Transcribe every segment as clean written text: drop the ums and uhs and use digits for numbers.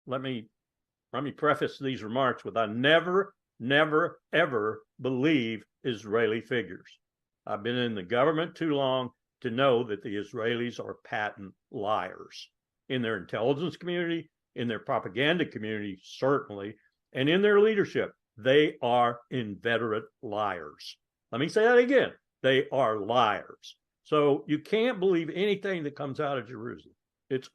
let me preface these remarks with I never, ever believe Israeli figures. I've been in the government too long to know that the Israelis are patent liars in their intelligence community, in their propaganda community, certainly, and in their leadership. They are inveterate liars. Let me say that again. They are liars. So you can't believe anything that comes out of Jerusalem. It's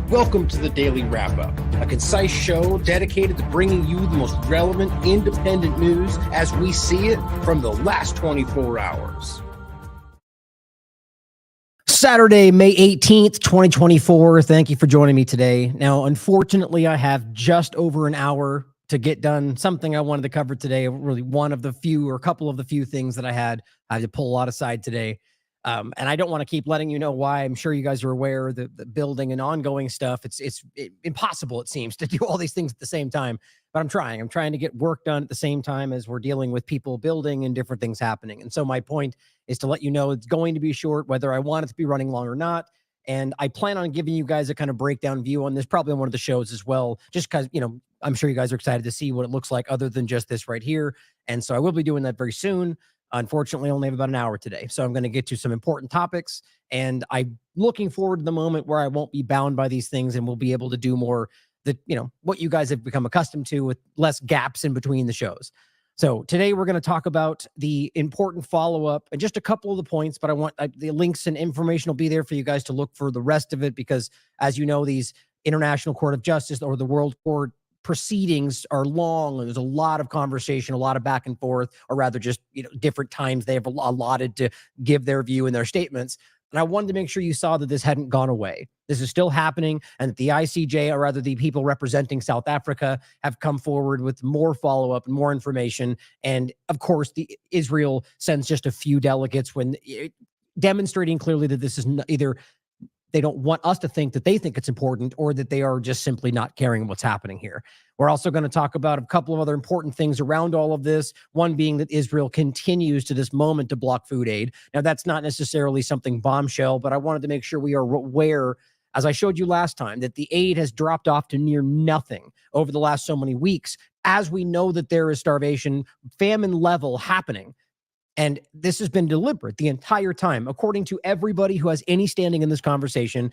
Welcome to the Daily Wrap-Up, a concise show dedicated to bringing you the most relevant, independent news as we see it from the last 24 hours. Saturday, May 18th, 2024. Thank you for joining me today. Now, unfortunately, I have just over an hour to get done something I wanted to cover today. Really one of the few or a couple of the few things that I had to pull a lot aside today. And I don't want to keep letting you know why. I'm sure you guys are aware the building and ongoing stuff. It's impossible, it seems, to do all these things at the same time. But I'm trying to get work done at the same time as we're dealing with people building and different things happening. And so my point is to let you know it's going to be short, whether I want it to be running long or not. And I plan on giving you guys a kind of breakdown view on this, probably on one of the shows as well, just because, I'm sure you guys are excited to see what it looks like other than just this right here. And so I will be doing that very soon. Unfortunately, I only have about an hour today. So I'm going to get to some important topics, and I'm looking forward to the moment where I won't be bound by these things and we'll be able to do more what you guys have become accustomed to with less gaps in between the shows. So today we're going to talk about the important follow-up and just a couple of the points, but I want the links and information will be there for you guys to look for the rest of it, because as you know, these International Court of Justice or the World Court proceedings are long, and there's a lot of conversation, a lot of back and forth, or rather just different times they have allotted to give their view and their statements. And I wanted to make sure you saw that this hadn't gone away. This is still happening, and that the ICJ, or rather the people representing South Africa, have come forward with more follow-up and more information. And of course, Israel sends just a few delegates, demonstrating clearly that this is either they don't want us to think that they think it's important, or that they are just simply not caring what's happening here. We're also going to talk about a couple of other important things around all of this. One being that Israel continues to this moment to block food aid. Now, that's not necessarily something bombshell, but I wanted to make sure we are aware, as I showed you last time, that the aid has dropped off to near nothing over the last so many weeks, as we know that there is starvation, famine level happening. And this has been deliberate the entire time, according to everybody who has any standing in this conversation.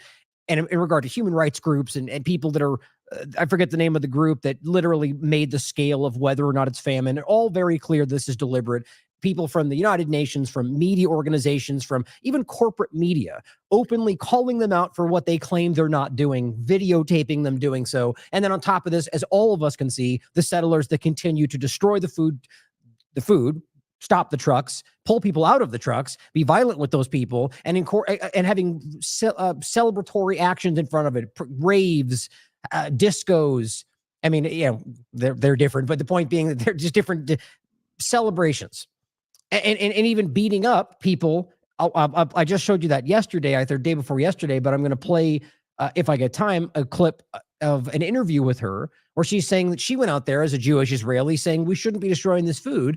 And in regard to human rights groups and people that are, I forget the name of the group that literally made the scale of whether or not it's famine, all very clear this is deliberate. People from the United Nations, from media organizations, from even corporate media, openly calling them out for what they claim they're not doing, videotaping them doing so. And then on top of this, as all of us can see, the settlers that continue to destroy the food, stop the trucks, pull people out of the trucks, be violent with those people, and having celebratory actions in front of it, raves, discos. I mean, they're different, but the point being that they're just different celebrations, and even beating up people. I just showed you that yesterday, I think day before yesterday, but I'm going to play, if I get time, a clip of an interview with her where she's saying that she went out there as a Jewish Israeli saying we shouldn't be destroying this food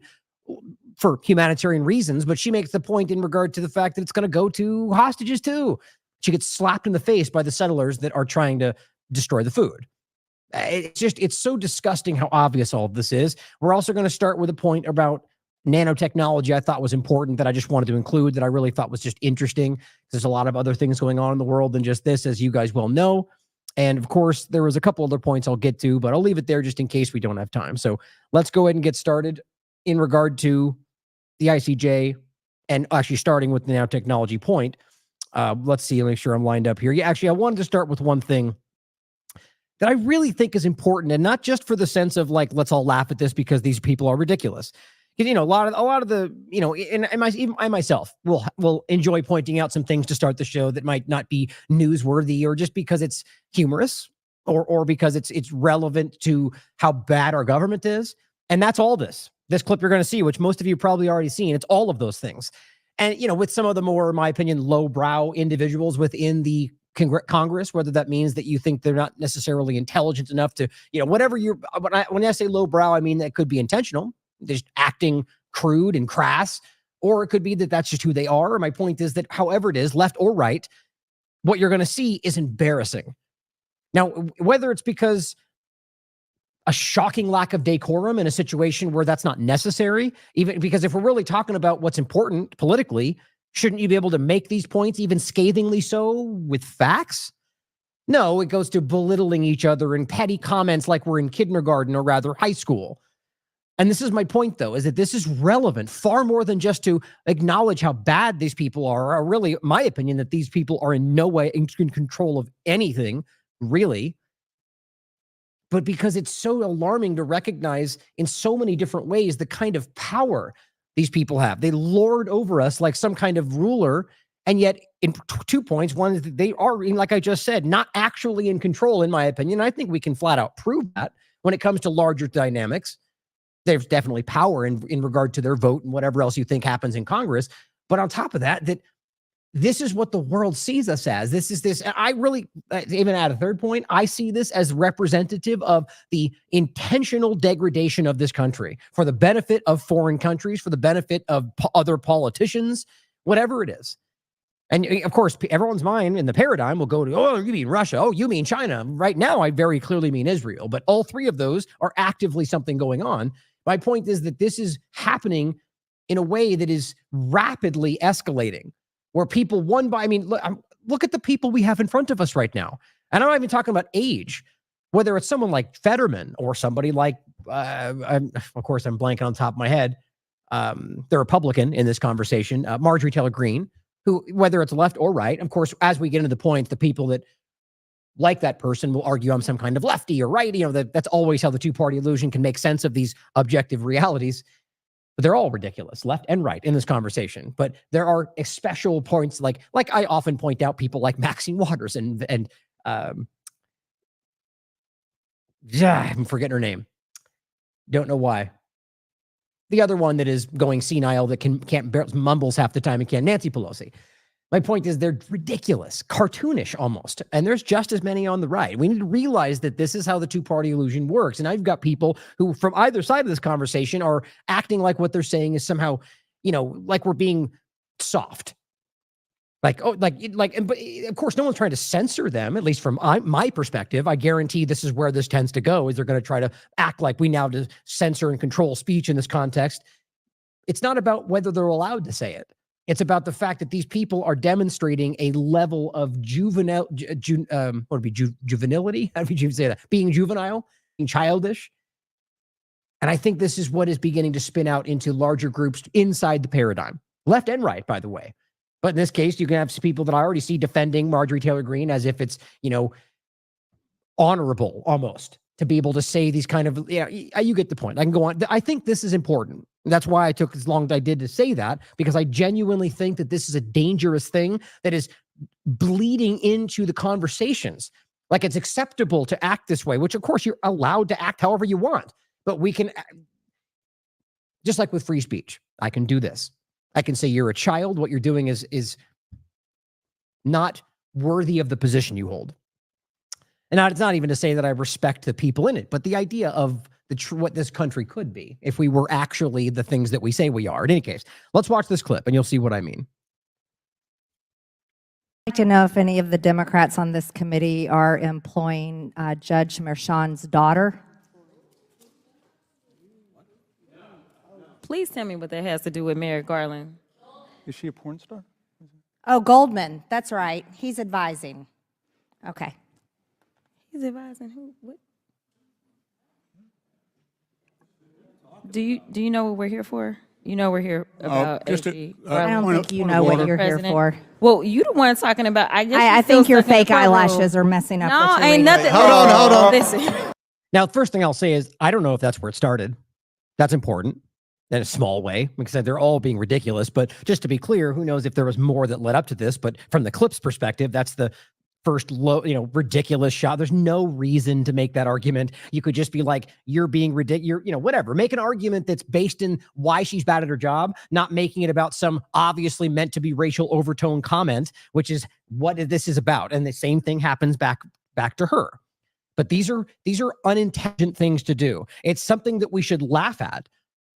for humanitarian reasons, but she makes the point in regard to the fact that it's going to go to hostages too. She gets slapped in the face by the settlers that are trying to destroy the food. It's so disgusting how obvious all of this is. We're also going to start with a point about nanotechnology I thought was important, that I just wanted to include, that I really thought was just interesting. There's a lot of other things going on in the world than just this, as you guys well know. And of course, there was a couple other points I'll get to, but I'll leave it there just in case we don't have time. So let's go ahead and get started in regard to the ICJ, and actually starting with the nanotechnology point. Let's see, make sure I'm lined up here. Yeah, actually, I wanted to start with one thing that I really think is important, and not just for the sense of like, let's all laugh at this because these people are ridiculous. Because, a lot of the, and I myself will enjoy pointing out some things to start the show that might not be newsworthy, or just because it's humorous, or because it's relevant to how bad our government is. And that's all this clip you're going to see, which most of you probably already seen. It's all of those things. And, with some of the more, in my opinion, lowbrow individuals within the Congress, whether that means that you think they're not necessarily intelligent enough to, whatever when I say lowbrow, I mean that could be intentional, just acting crude and crass, or it could be that that's just who they are. My point is that however it is, left or right, what you're going to see is embarrassing. Now, whether it's because a shocking lack of decorum in a situation where that's not necessary, even because if we're really talking about what's important politically, shouldn't you be able to make these points even scathingly so with facts? No, it goes to belittling each other and petty comments like we're in kindergarten or rather high school. And this is my point, though, is that this is relevant far more than just to acknowledge how bad these people are, or really, my opinion, that these people are in no way in control of anything, really. But because it's so alarming to recognize in so many different ways the kind of power these people have. They lord over us like some kind of ruler, and yet in 2 points, one is that they are, like I just said, not actually in control, in my opinion. I think we can flat out prove that when it comes to larger dynamics. There's definitely power in regard to their vote and whatever else you think happens in Congress. But on top of that, that this is what the world sees us as. This. I really, even at a third point, I see this as representative of the intentional degradation of this country for the benefit of foreign countries, for the benefit of other politicians, whatever it is. And of course, everyone's mind in the paradigm will go to, oh, you mean Russia? Oh, you mean China? Right now, I very clearly mean Israel. But all three of those are actively something going on. My point is that this is happening in a way that is rapidly escalating, where people look at the people we have in front of us right now. And I'm not even talking about age, whether it's someone like Fetterman or somebody like, of course, I'm blanking on the top of my head, the Republican in this conversation, Marjorie Taylor Greene, who, whether it's left or right, of course, as we get into the points, the people that like that person will argue I'm some kind of lefty or right. That's always how the two-party illusion can make sense of these objective realities. But they're all ridiculous, left and right, in this conversation. But there are special points, like I often point out, people like Maxine Waters and I'm forgetting her name. Don't know why. The other one that is going senile that can't mumbles half the time and can't, Nancy Pelosi. My point is they're ridiculous, cartoonish almost. And there's just as many on the right. We need to realize that this is how the two-party illusion works. And I've got people who from either side of this conversation are acting like what they're saying is somehow, like we're being soft. But of course, no one's trying to censor them, at least from my perspective. I guarantee this is where this tends to go, is they're going to try to act like we now to censor and control speech in this context. It's not about whether they're allowed to say it. It's about the fact that these people are demonstrating a level of juvenility. How do you say that? Being juvenile, being childish. And I think this is what is beginning to spin out into larger groups inside the paradigm, left and right, by the way. But in this case, you can have some people that I already see defending Marjorie Taylor Greene as if it's, honorable almost to be able to say these kind of, you get the point. I can go on. I think this is important. That's why I took as long as I did to say that, because I genuinely think that this is a dangerous thing that is bleeding into the conversations. Like, it's acceptable to act this way, which of course you're allowed to act however you want, but we can, just like with free speech, I can do this. I can say you're a child. What you're doing is not worthy of the position you hold. And it's not even to say that I respect the people in it, but the idea of what this country could be if we were actually the things that we say we are. In any case, let's watch this clip and you'll see what I mean. I'd like to know if any of the Democrats on this committee are employing Judge Merchan's daughter. Please tell me what that has to do with Merrick Garland. Is she a porn star? Oh, Goldman. That's right. He's advising. Okay. He's advising who? What? Do you know what we're here for? You know we're here about just AG. I don't think you know what you're here for. Well, you the one talking about. I think your fake eyelashes are messing up. No, what you're ain't reading. nothing. Hold on. Listen. Now, the first thing I'll say is I don't know if that's where it started. That's important in a small way, because they're all being ridiculous. But just to be clear, who knows if there was more that led up to this? But from the clip's perspective, that's the first ridiculous shot. There's no reason to make that argument. You could just be like, you're being ridiculous, whatever. Make an argument that's based in why she's bad at her job, not making it about some obviously meant to be racial overtone comment, which is what this is about. And the same thing happens back to her. But these are unintelligent things to do. It's something that we should laugh at.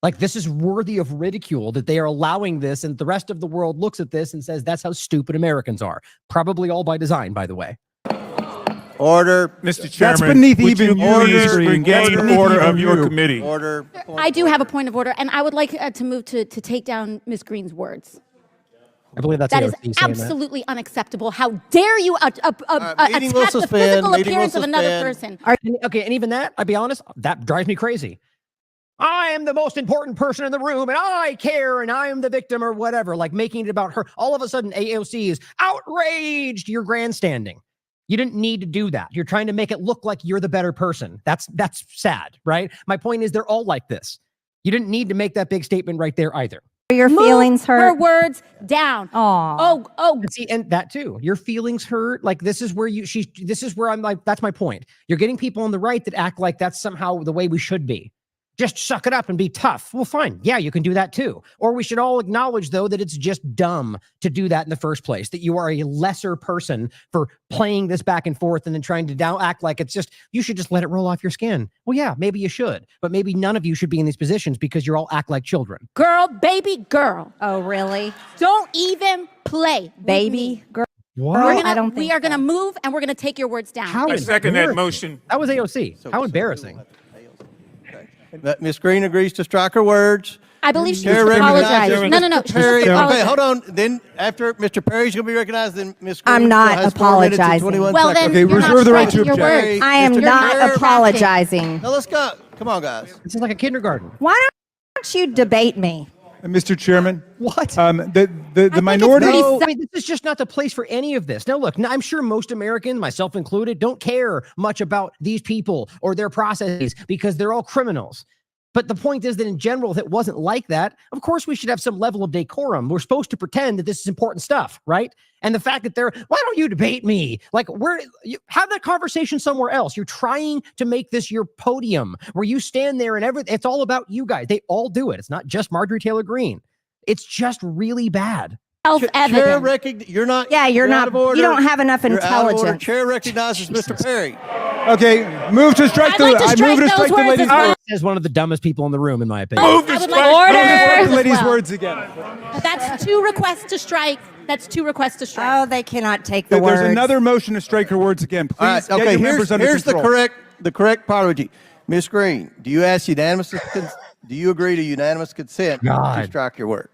Like, this is worthy of ridicule that they are allowing this, and the rest of the world looks at this and says that's how stupid Americans are. Probably all by design, by the way. Order. Mr. Chairman, that's beneath even you. Regain the order of your committee. Order. I do have a point of order, and I would like to move to take down Ms. Green's words. I believe that's that is AOC saying absolutely unacceptable. How dare you attack meeting will the suspend. physical Meeting appearance will of another suspend. person? Okay, and even that, I'll be honest, that drives me crazy. I am the most important person in the room, and I care, and I am the victim, or whatever, like making it about her. All of a sudden, AOC is outraged. You're grandstanding. You didn't need to do that. You're trying to make it look like you're the better person. That's sad, right? My point is they're all like this. You didn't need to make that big statement right there either. Your Move feelings hurt. her words down. Aw. Oh. See, and that too. Your feelings hurt. Like, this is where this is where I'm like, that's my point. You're getting people on the right that act like that's somehow the way we should be. Just suck it up and be tough. Well, fine. Yeah, you can do that too. Or we should all acknowledge, though, that it's just dumb to do that in the first place, that you are a lesser person for playing this back and forth and then trying to act like it's just, you should just let it roll off your skin. Well, yeah, maybe you should, but maybe none of you should be in these positions because you're all act like children. Girl, baby girl. Oh, really? Don't even play. Baby girl. What? We are going to move, and we're going to take your words down. How I second that embarrassing. motion. That was AOC. How embarrassing. Ms. Green agrees to strike her words. I believe she Chair needs to apologize. recognizes No. Mr. She Perry. needs to Okay, apologize. hold on. Then after Mr. Perry's going to be recognized, then Ms. Green I'm not has 4 minutes and apologizing. 21 Well, seconds. then Okay, you're not reserve the right to striking your object. words. I am Mr. not Perry. apologizing. Now let's go. Come on, guys. This is like a kindergarten. Why don't you debate me? Mr. Chairman, What? the minority. No, I mean, this is just not the place for any of this. Now, look, I'm sure most Americans, myself included, don't care much about these people or their processes because they're all criminals. But the point is that in general, if it wasn't like that, of course we should have some level of decorum. We're supposed to pretend that this is important stuff, right? And the fact that why don't you debate me? Like, have that conversation somewhere else. You're trying to make this your podium where you stand there and everything. It's all about you guys. They all do it. It's not just Marjorie Taylor Greene. It's just really bad. Chair Self-evident. you're not. Yeah, you're not. out of order. You don't have enough You're out of order. intelligence. Chair recognizes Mr. Perry. Okay, move to strike I'd like to strike those the words lady's as well. words. As one of the dumbest people in the room, in my opinion. Move to I would strike. like to Move to strike the as lady's well. words again. That's 2 requests to strike. That's 2 requests to strike. Oh, they cannot take the There's words. another motion to strike her words again. Please All right. get Okay. your members under Here's control. the correct apology. Ms. Green, do you agree to unanimous consent to God. strike your words?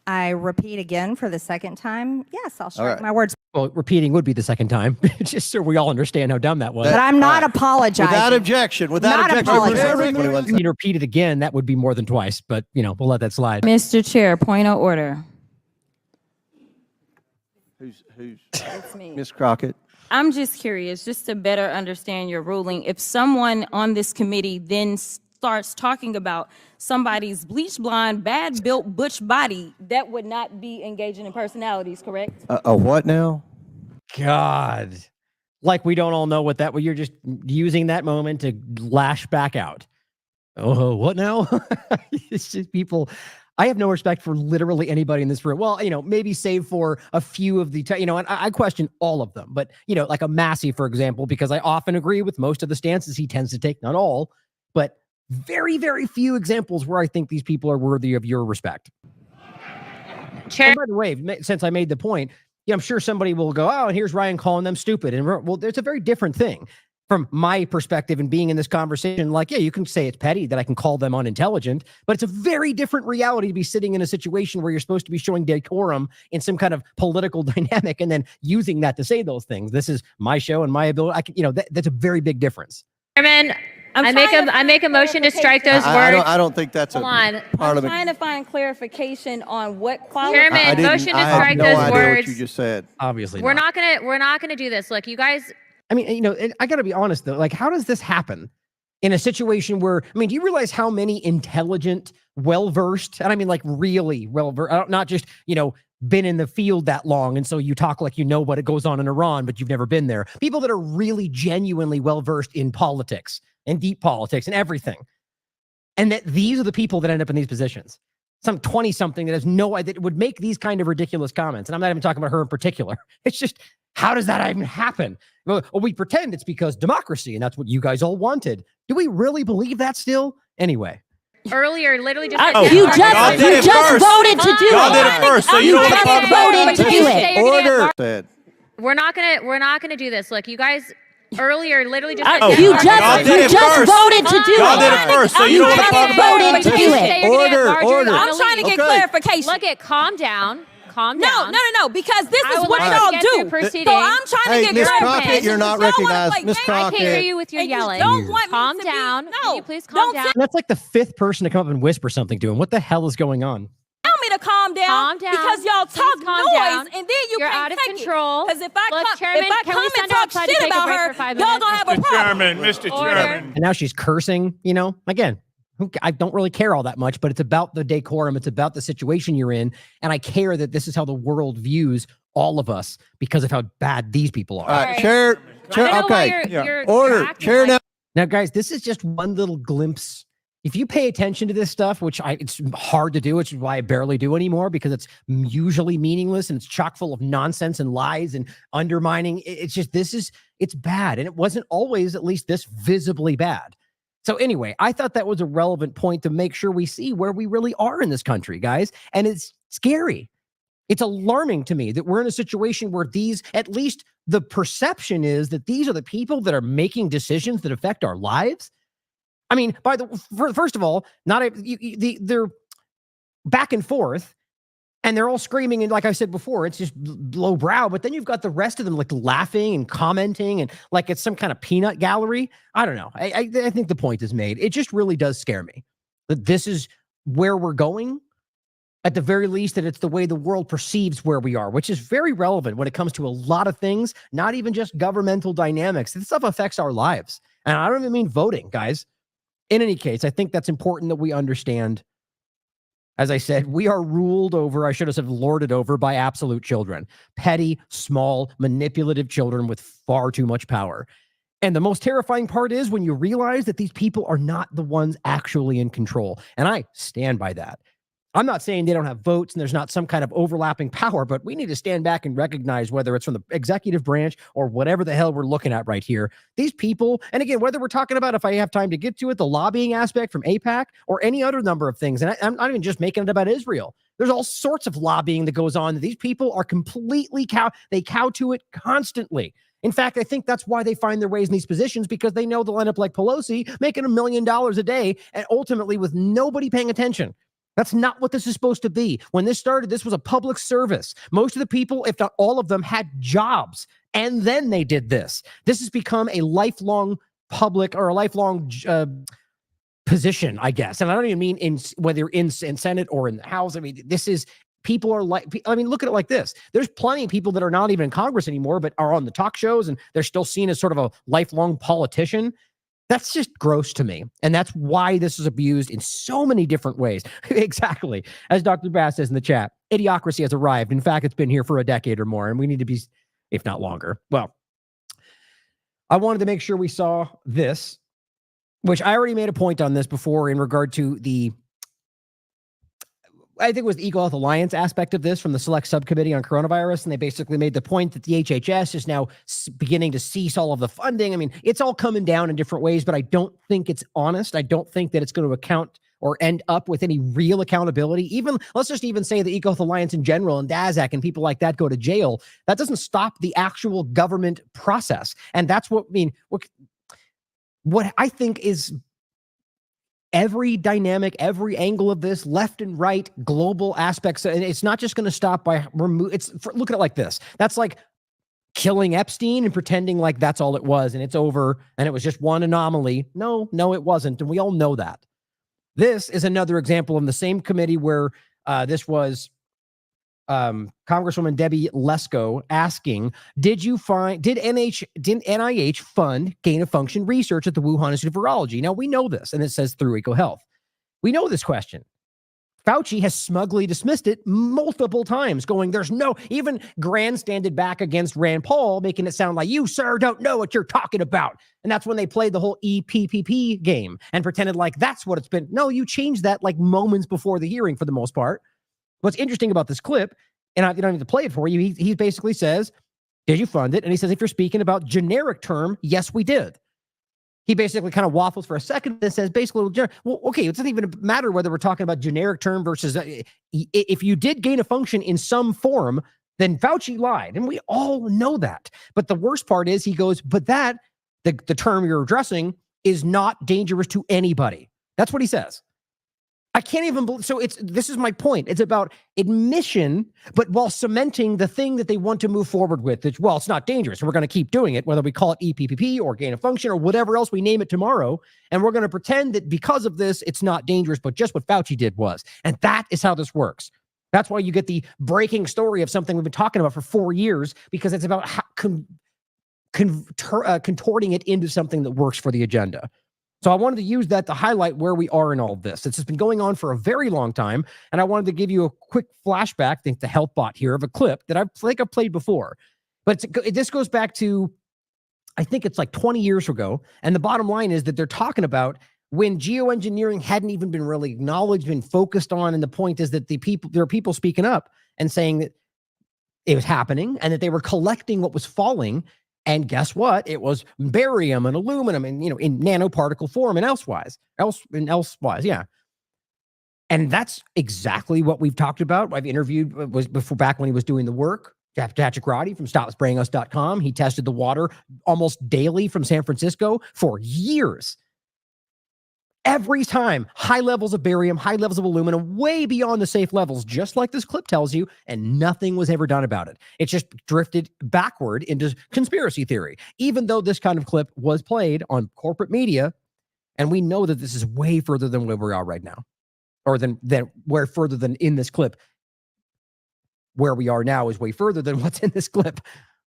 I repeat again for the second time. Yes, I'll strike right. my words. Well, repeating would be the second time, just so we all understand how dumb that was. But I'm not All right. apologizing. Without objection. Without Not objection. apologizing. Chair, 21 If seconds. you repeat it again, that would be more than twice, but we'll let that slide. Mr. Chair, point of order. Who's Ms. Crockett? I'm just curious, just to better understand your ruling. If someone on this committee then starts talking about somebody's bleach blonde, bad built butch body, that would not be engaging in personalities, correct? A what now? God, like we don't all know what that. You're just using that moment to lash back out. Oh, what now? It's just people. I have no respect for literally anybody in this room. Well, maybe save for a few of the, and I question all of them. But like a Massey, for example, because I often agree with most of the stances he tends to take. Not all, but very, very few examples where I think these people are worthy of your respect. Chair. And by the way, since I made the point, I'm sure somebody will go, oh, and here's Ryan calling them stupid. And well, there's a very different thing from my perspective and being in this conversation. Like, yeah, you can say it's petty that I can call them unintelligent, but it's a very different reality to be sitting in a situation where you're supposed to be showing decorum in some kind of political dynamic and then using that to say those things. This is my show and my ability. I can, that's a very big difference. Chairman, I make a motion to strike those words. I don't think that's Hold on. I'm parliament. trying to find clarification on what quality. Chairman, motion to I have strike no those idea words. what you just said. Obviously We're not gonna do this. Look, you guys. I mean, I got to be honest though. Like, how does this happen? in a situation where, I mean, do you realize how many intelligent, well-versed, and I mean like really well-versed, not just, been in the field that long, and so you talk like you know what it goes on in Iran, but you've never been there. People that are really genuinely well-versed in politics and deep politics and everything. And that these are the people that end up in these positions. Some 20-something that has no idea, that would make these kind of ridiculous comments. And I'm not even talking about her in particular. It's just, how does that even happen? Well, we pretend it's because democracy, and that's what you guys all wanted. Do we really believe that still? Anyway. Earlier, literally just. You just voted to do it. Y'all did it first, so you don't want to talk about voted to do it. Order. Said. We're not gonna do this. Look, you guys earlier literally just. You just voted to do it. Y'all did it first, so you don't want to talk about voted to do it. Order. I'm trying to get Okay. clarification. Look at, calm down. No, because this is what like y'all to get do. through proceedings. So I'm trying to Hey, get Miss clarification. Crockett, you're not Y'all wanna recognized. play Miss games. I can't hear Crockett. you with your And you yelling. don't want me Calm to be- down. No, Can you please calm down? And that's like the 5th person to come up and whisper something to him. What the hell is going on? Tell me to calm down. Calm down. Because y'all Please talk calm noise, down. and then you You're can't out of take control. Because if I Look, come, Chairman, if I can come we and send her talk outside to shit take a about break her, for 5 y'all minutes? gonna have a problem. Mr. Order. And now she's cursing, again, I don't really care all that much, but it's about the decorum. It's about the situation you're in. And I care that this is how the world views all of us because of how bad these people are. All right, chair. I don't know why Okay. you're Order. acting Chair like- now. Now, guys, this is just one little glimpse. If you pay attention to this stuff, which it's hard to do, which is why I barely do anymore, because it's usually meaningless and it's chock full of nonsense and lies and undermining. It's just, it's bad. And it wasn't always at least this visibly bad. So anyway, I thought that was a relevant point to make sure we see where we really are in this country, guys. And it's scary. It's alarming to me that we're in a situation where at least the perception is that these are the people that are making decisions that affect our lives. I mean, first of all, they're back and forth, and they're all screaming, and like I said before, it's just low brow. But then you've got the rest of them like laughing and commenting, and like it's some kind of peanut gallery. I don't know. I think the point is made. It just really does scare me that this is where we're going. At the very least, that it's the way the world perceives where we are, which is very relevant when it comes to a lot of things, not even just governmental dynamics. This stuff affects our lives. And I don't even mean voting, guys. In any case, I think that's important that we understand. As I said, we are ruled over, I should have said lorded over, by absolute children. Petty, small, manipulative children with far too much power. And the most terrifying part is when you realize that these people are not the ones actually in control. And I stand by that. I'm not saying they don't have votes and there's not some kind of overlapping power, but we need to stand back and recognize, whether it's from the executive branch or whatever the hell we're looking at right here, these people, and again, whether we're talking about, if I have time to get to it, the lobbying aspect from AIPAC or any other number of things, and I'm not even just making it about Israel. There's all sorts of lobbying that goes on. These people are completely cow to it constantly. In fact, I think that's why they find their ways in these positions, because they know they'll end up like Pelosi making $1 million a day and ultimately with nobody paying attention. That's not what this is supposed to be. When this started, this was a public service. Most of the people, if not all of them, had jobs, and then they did this. This has become a lifelong public or a lifelong position, I guess. And I don't even mean whether in Senate or in the House. I mean, this is, people are like, I mean, look at it like this. There's plenty of people that are not even in Congress anymore, but are on the talk shows, and they're still seen as sort of a lifelong politician. That's just gross to me. And that's why this is abused in so many different ways. Exactly. As Dr. Bass says in the chat, idiocracy has arrived. In fact, it's been here for a decade or more, and we need to be, if not longer. Well, I wanted to make sure we saw this, which I already made a point on this before in regard to I think it was the Equal Health Alliance aspect of this from the Select Subcommittee on Coronavirus. And they basically made the point that the HHS is now beginning to cease all of the funding. I mean, it's all coming down in different ways, but I don't think it's honest. I don't think that it's going to account or end up with any real accountability. Even, let's just even say the Equal Health Alliance in general and DASAC and people like that go to jail. That doesn't stop the actual government process. And that's what, I mean, what I think is every dynamic, every angle of this, left and right, global aspects. And it's not just going to stop by look at it like this. That's like killing Epstein and pretending like that's all it was and it's over and it was just one anomaly. No, it wasn't. And we all know that. This is another example in the same committee where this was Congresswoman Debbie Lesko asking, did NIH fund gain of function research at the Wuhan Institute of Virology? Now we know this, and it says through EcoHealth. We know this question. Fauci has smugly dismissed it multiple times, going, there's no, even grandstanded back against Rand Paul, making it sound like you, sir, don't know what you're talking about. And that's when they played the whole EPPP game and pretended like that's what it's been. No, you changed that like moments before the hearing for the most part. What's interesting about this clip, and I don't need to play it for you, he basically says, did you fund it? And he says, if you're speaking about generic term, yes, we did. He basically kind of waffles for a second and says, basically, well, okay, it doesn't even matter whether we're talking about generic term versus, if you did gain a function in some form, then Fauci lied. And we all know that. But the worst part is he goes, but that, the term you're addressing is not dangerous to anybody. That's what he says. I can't even believe. So this is my point. It's about admission, but while cementing the thing that they want to move forward with. It's not dangerous. We're going to keep doing it, whether we call it EPPP or gain of function or whatever else we name it tomorrow. And we're going to pretend that because of this, it's not dangerous, but just what Fauci did was. And that is how this works. That's why you get the breaking story of something we've been talking about for 4 years, because it's about contorting it into something that works for the agenda. So I wanted to use that to highlight where we are in all of this. It's just been going on for a very long time, and I wanted to give you a quick flashback, I think the help bot here, of a clip that I think I've played before. But this goes back to, I think it's like 20 years ago, and the bottom line is that they're talking about when geoengineering hadn't even been really acknowledged, been focused on, and the point is that there are people speaking up and saying that it was happening and that they were collecting what was falling. And guess what? It was barium and aluminum and, in nanoparticle form and elsewise, yeah. And that's exactly what we've talked about. I've interviewed, was before, back when he was doing the work, Patrick Roddy from StopSprayingUs.com. He tested the water almost daily from San Francisco for years. Every time, high levels of barium, high levels of aluminum, way beyond the safe levels, just like this clip tells you, and nothing was ever done about it. It just drifted backward into conspiracy theory, even though this kind of clip was played on corporate media, and we know that this is way further than where we are right now, or than where further than in this clip. Where we are now is way further than what's in this clip.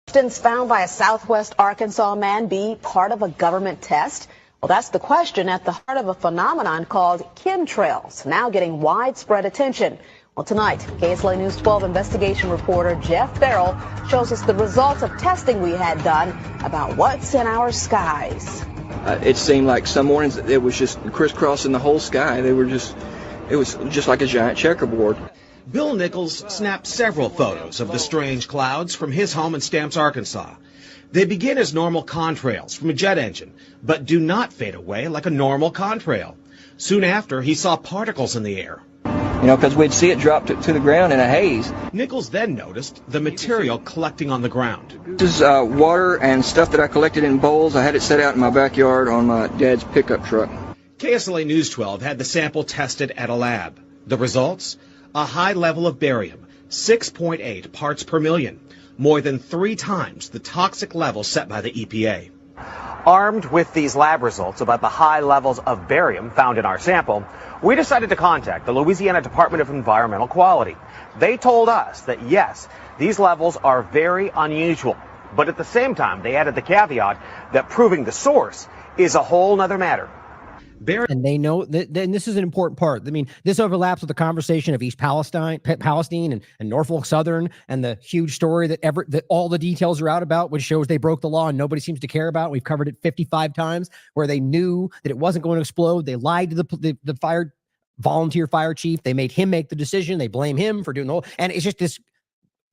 Substance found by a Southwest Arkansas man be part of a government test? Well, that's the question at the heart of a phenomenon called chemtrails, now getting widespread attention. Well, tonight, KSLA News 12 investigation reporter Jeff Farrell shows us the results of testing we had done about what's in our skies. It seemed like some mornings it was just crisscrossing the whole sky. It was just like a giant checkerboard. Bill Nichols snapped several photos of the strange clouds from his home in Stamps, Arkansas. They begin as normal contrails from a jet engine, but do not fade away like a normal contrail. Soon after, he saw particles in the air. Because we'd see it drop to the ground in a haze. Nichols then noticed the material collecting on the ground. This is water and stuff that I collected in bowls. I had it set out in my backyard on my dad's pickup truck. KSLA News 12 had the sample tested at a lab. The results? A high level of barium, 6.8 parts per million. More than 3 times the toxic level set by the EPA. Armed with these lab results about the high levels of barium found in our sample, we decided to contact the Louisiana Department of Environmental Quality. They told us that yes, these levels are very unusual, but at the same time they added the caveat that proving the source is a whole nother matter. And they know that, and this is an important part. I mean, this overlaps with the conversation of East Palestine and Norfolk Southern, and the huge story that all the details are out about, which shows they broke the law and nobody seems to care about. We've covered it 55 times, where they knew that it wasn't going to explode. They lied to the volunteer fire chief. They made him make the decision. They blame him for doing the whole, and it's just this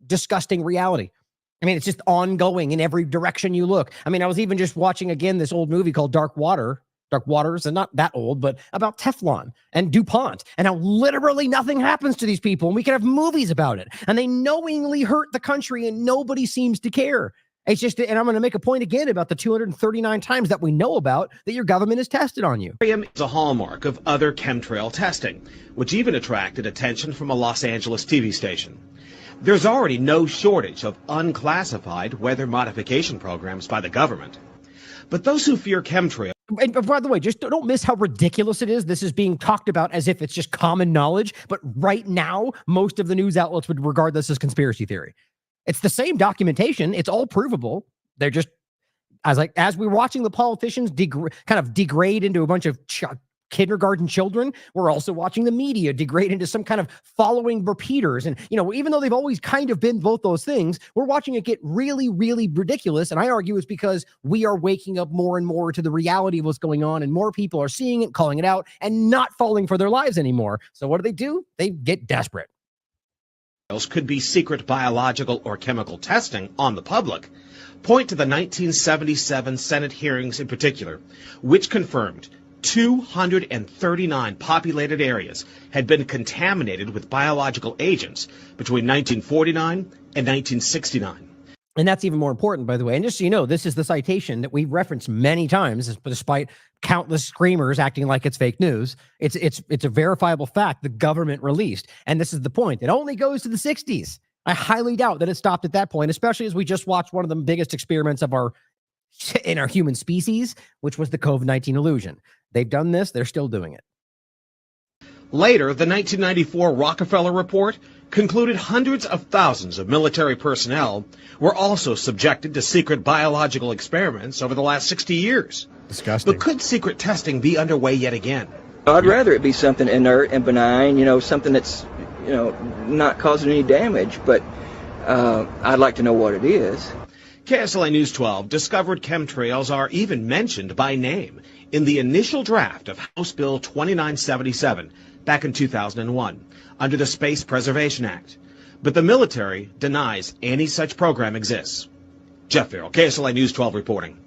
disgusting reality. I mean, it's just ongoing in every direction you look. I mean, I was even just watching again this old movie called Dark Waters, and not that old, but about Teflon and DuPont, and how literally nothing happens to these people. And we can have movies about it, and they knowingly hurt the country and nobody seems to care. It's just, and I'm going to make a point again about the 239 times that we know about that your government has tested on you. Barium is a hallmark of other chemtrail testing, which even attracted attention from a Los Angeles TV station. There's already no shortage of unclassified weather modification programs by the government. But those who fear chemtrails... And by the way, just don't miss how ridiculous it is. This is being talked about as if it's just common knowledge. But right now, most of the news outlets would regard this as conspiracy theory. It's the same documentation. It's all provable. They're just, as we're watching the politicians kind of degrade into a bunch of kindergarten children, we're also watching the media degrade into some kind of following repeaters. And, even though they've always kind of been both those things, we're watching it get really, really ridiculous. And I argue it's because we are waking up more and more to the reality of what's going on, and more people are seeing it, calling it out, and not falling for their lives anymore. So what do? They get desperate. Could be secret biological or chemical testing on the public. Point to the 1977 Senate hearings in particular, which confirmed 239 populated areas had been contaminated with biological agents between 1949 and 1969. And that's even more important, by the way. And just so you know, this is the citation that we've referenced many times, despite countless screamers acting like it's fake news. It's a verifiable fact the government released. And this is the point. It only goes to the 60s. I highly doubt that it stopped at that point, especially as we just watched one of the biggest experiments in our human species, which was the COVID-19 illusion. They've done this. They're still doing it. Later, the 1994 Rockefeller Report concluded hundreds of thousands of military personnel were also subjected to secret biological experiments over the last 60 years. Disgusting. But could secret testing be underway yet again? I'd rather it be something inert and benign, something that's, not causing any damage, but I'd like to know what it is. KSLA News 12 discovered chemtrails are even mentioned by name in the initial draft of House Bill 2977 back in 2001 under the Space Preservation Act. But the military denies any such program exists. Jeff Farrell, KSLA News 12 reporting.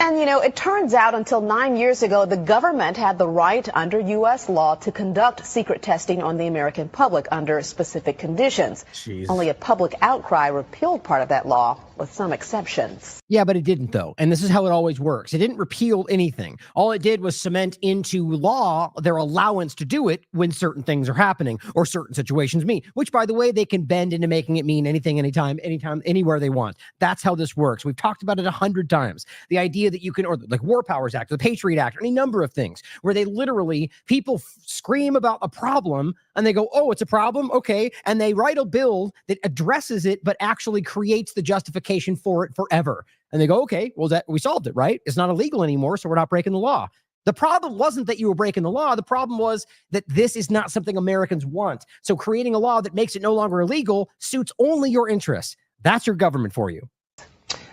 And, it turns out until 9 years ago, the government had the right under U.S. law to conduct secret testing on the American public under specific conditions. Jeez. Only a public outcry repealed part of that law, with some exceptions. Yeah, but it didn't, though. And this is how it always works. It didn't repeal anything. All it did was cement into law their allowance to do it when certain things are happening or certain situations mean, which, by the way, they can bend into making it mean anything, anytime, anywhere they want. That's how this works. We've talked about it 100 times. The idea that you can, or like War Powers Act, or the Patriot Act, or any number of things where they literally, people scream about a problem and they go, oh, it's a problem? Okay. And they write a bill that addresses it, but actually creates the justification for it forever. And they go, okay, well, we solved it, right? It's not illegal anymore, so we're not breaking the law. The problem wasn't that you were breaking the law. The problem was that this is not something Americans want. So creating a law that makes it no longer illegal suits only your interests. That's your government for you.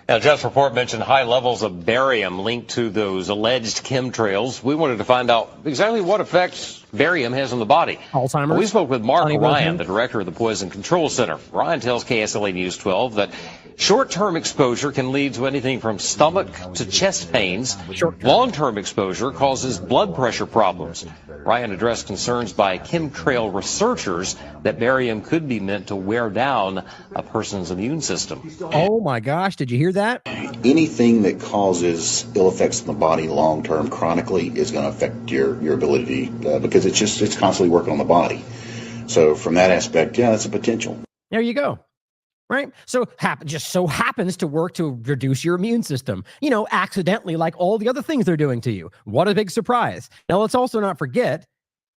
Now, Jeff's report mentioned high levels of barium linked to those alleged chemtrails. We wanted to find out exactly what effects barium has on the body. Alzheimer's. We spoke with Mark Ryan, the director of the Poison Control Center. Ryan tells KSLA News 12 that short-term exposure can lead to anything from stomach to chest pains. Long-term exposure causes blood pressure problems. Ryan addressed concerns by chemtrail researchers that barium could be meant to wear down a person's immune system. Oh my gosh, did you hear that? Anything that causes ill effects on the body long-term chronically is going to affect your ability because it's constantly working on the body. So from that aspect, yeah, that's a potential. There you go. Right? So just so happens to work to reduce your immune system, accidentally, like all the other things they're doing to you. What a big surprise. Now, let's also not forget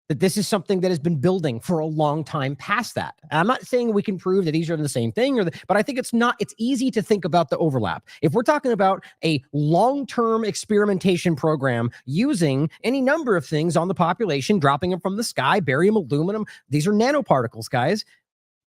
that this is something that has been building for a long time past that. And I'm not saying we can prove that these are the same thing, but I think it's easy to think about the overlap. If we're talking about a long-term experimentation program using any number of things on the population, dropping them from the sky, barium, aluminum, these are nanoparticles, guys.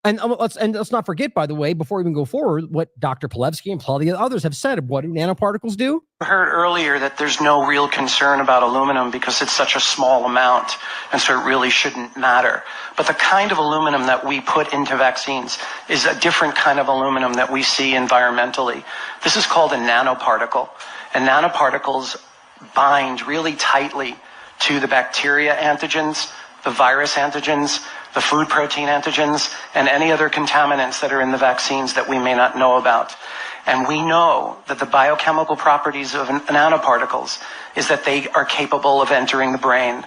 And let's not forget, by the way, before we even go forward, what Dr. Pilevsky and plenty of others have said. What do nanoparticles do? I heard earlier that there's no real concern about aluminum because it's such a small amount, and so it really shouldn't matter. But the kind of aluminum that we put into vaccines is a different kind of aluminum that we see environmentally. This is called a nanoparticle, and nanoparticles bind really tightly to the bacteria antigens, the virus antigens, the food protein antigens, and any other contaminants that are in the vaccines that we may not know about. And we know that the biochemical properties of nanoparticles is that they are capable of entering the brain.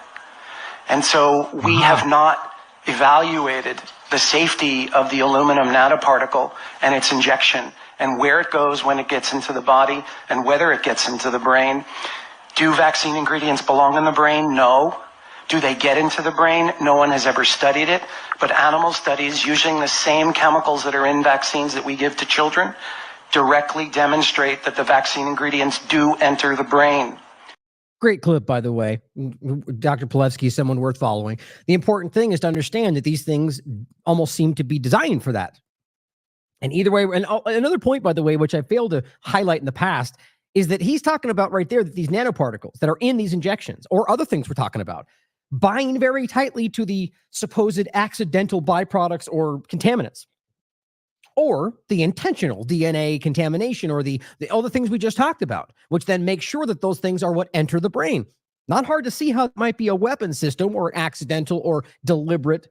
And so we have not evaluated the safety of the aluminum nanoparticle and its injection and where it goes when it gets into the body and whether it gets into the brain. Do vaccine ingredients belong in the brain? No. Do they get into the brain? No one has ever studied it. But animal studies using the same chemicals that are in vaccines that we give to children directly demonstrate that the vaccine ingredients do enter the brain. Great clip, by the way. Dr. Pilevsky is someone worth following. The important thing is to understand that these things almost seem to be designed for that. And either way, and another point, by the way, which I failed to highlight in the past, is that he's talking about right there that these nanoparticles that are in these injections or other things we're talking about bind very tightly to the supposed accidental byproducts or contaminants, or the intentional DNA contamination, or the all the things we just talked about, which then make sure that those things are what enter the brain. Not hard to see how it might be a weapon system or accidental or deliberate.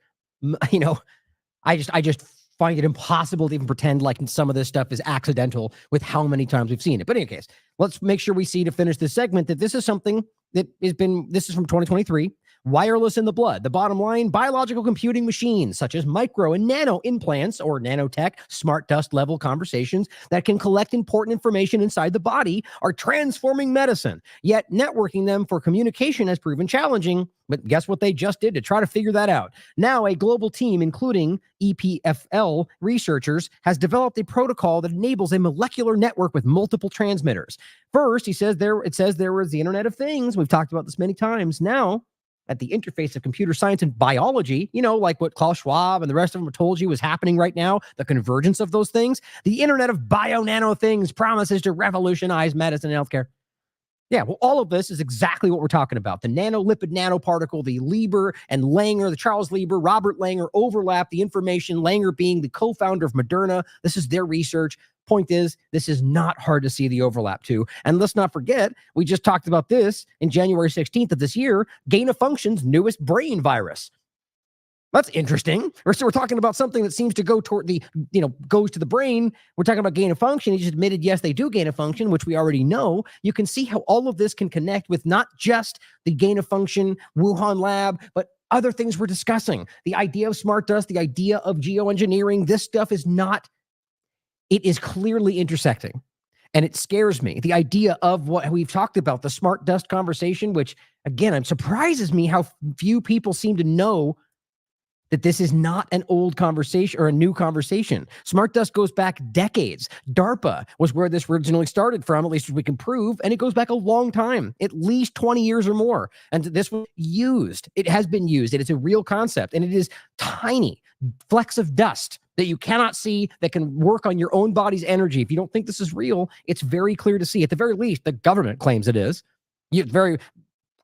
I just find it impossible to even pretend like some of this stuff is accidental with how many times we've seen it. But in any case, let's make sure we see to finish this segment that this is something that this is from 2023. Wireless in the blood. The bottom line, biological computing machines such as micro and nano implants or nanotech, smart dust level conversations that can collect important information inside the body are transforming medicine. Yet networking them for communication has proven challenging. But guess what they just did to try to figure that out? Now a global team, including EPFL researchers, has developed a protocol that enables a molecular network with multiple transmitters. First, it says there was the Internet of Things. We've talked about this many times. Now, at the interface of computer science and biology, like what Klaus Schwab and the rest of them told you is happening right now, the convergence of those things, the Internet of bio-nano things promises to revolutionize medicine and healthcare. Yeah, well, all of this is exactly what we're talking about. The nanolipid nanoparticle, the Lieber and Langer, the Charles Lieber, Robert Langer overlap the information, Langer being the co-founder of Moderna. This is their research. Point is, this is not hard to see the overlap to. And let's not forget, we just talked about this in January 16th of this year, gain-of-function's newest brain virus. That's interesting. So we're talking about something that seems to go toward goes to the brain. We're talking about gain of function. He just admitted, yes, they do gain of function, which we already know. You can see how all of this can connect with not just the gain of function Wuhan lab, but other things we're discussing. The idea of smart dust, the idea of geoengineering, this stuff is not, it is clearly intersecting. And it scares me. The idea of what we've talked about, the smart dust conversation, which again, it surprises me how few people seem to know that this is not an old conversation or a new conversation. Smart dust goes back decades. DARPA was where this originally started from, at least as we can prove, and it goes back a long time, at least 20 years or more. And this was used. It has been used. It is a real concept, and it is tiny flecks of dust that you cannot see that can work on your own body's energy. If you don't think this is real, it's very clear to see. At the very least, the government claims it is. Very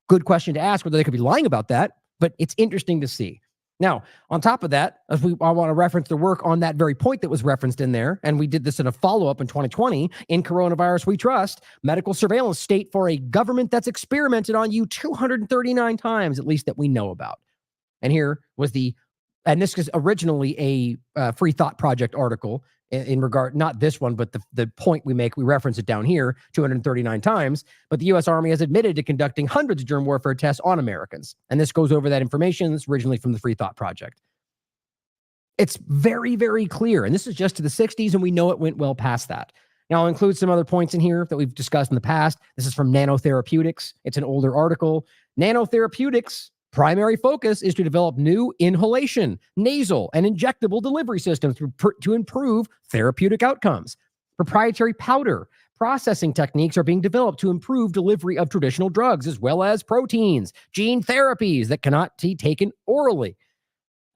good question to ask whether they could be lying about that, but it's interesting to see. Now, on top of that, I want to reference the work on that very point that was referenced in there, and we did this in a follow-up in 2020. In Coronavirus We Trust, medical surveillance state for a government that's experimented on you 239 times, at least that we know about. And here was and this is originally a Free Thought Project article in regard, not this one, but the point we make, we reference it down here 239 times, but the U.S. Army has admitted to conducting hundreds of germ warfare tests on Americans. And this goes over that information that's originally from the Free Thought Project. It's very, very clear. And this is just to the 60s, and we know it went well past that. Now, I'll include some other points in here that we've discussed in the past. This is from Nanotherapeutics. It's an older article. Nanotherapeutics' primary focus is to develop new inhalation, nasal, and injectable delivery systems to improve therapeutic outcomes. Proprietary powder processing techniques are being developed to improve delivery of traditional drugs, as well as proteins, gene therapies that cannot be taken orally.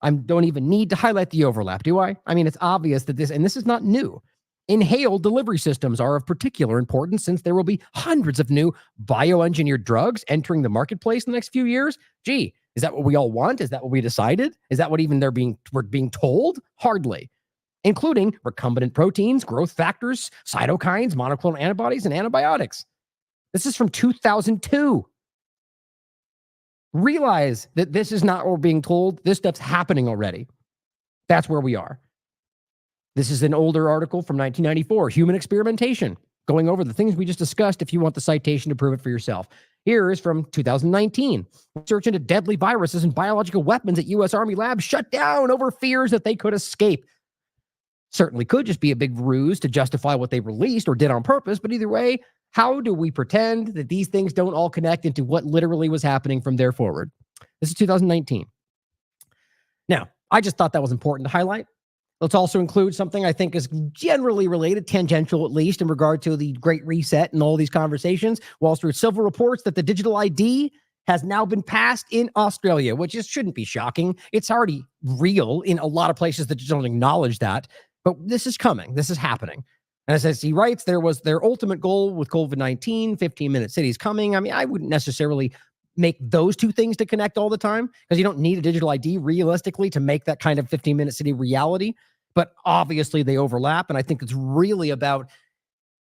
I don't even need to highlight the overlap, do I? I mean, it's obvious that this is not new. Inhaled delivery systems are of particular importance since there will be hundreds of new bioengineered drugs entering the marketplace in the next few years. Gee, is that what we all want? Is that what we decided? Is that what even we're being told? Hardly. Including recombinant proteins, growth factors, cytokines, monoclonal antibodies, and antibiotics. This is from 2002. Realize that this is not what we're being told. This stuff's happening already. That's where we are. This is an older article from 1994, Human Experimentation, going over the things we just discussed if you want the citation to prove it for yourself. Here is from 2019. Research into deadly viruses and biological weapons at U.S. Army labs shut down over fears that they could escape. Certainly could just be a big ruse to justify what they released or did on purpose, but either way, How do we pretend that these things don't all connect into what literally was happening from there forward? This is 2019. Now, I just thought that was important to highlight. Let's also include something I think is generally related, tangential at least, in regard to the Great Reset and all these conversations. Wall Street Silver reports that the digital ID has now been passed in Australia, which shouldn't be shocking. It's already real in a lot of places that just don't acknowledge that. But this is coming. This is happening. And as he writes, there was their ultimate goal with COVID-19, 15-minute cities coming. I mean, I wouldn't necessarily make those two things to connect all the time because you don't need a digital ID realistically to make that kind of 15-minute city reality. But obviously they overlap. And I think it's really about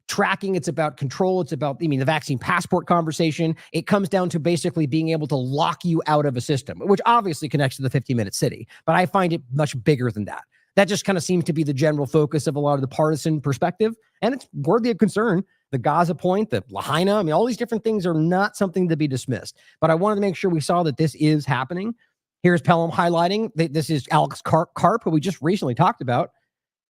tracking. It's about control. It's about, the vaccine passport conversation. It comes down to basically being able to lock you out of a system, which obviously connects to the 15-minute city. But I find it much bigger than that. That just kind of seems to be the general focus of a lot of the partisan perspective. And it's worthy of concern. The Gaza point, the Lahaina, all these different things are not something to be dismissed. But I wanted to make sure we saw that this is happening. Here's Pelham highlighting. This is Alex Karp, who we just recently talked about,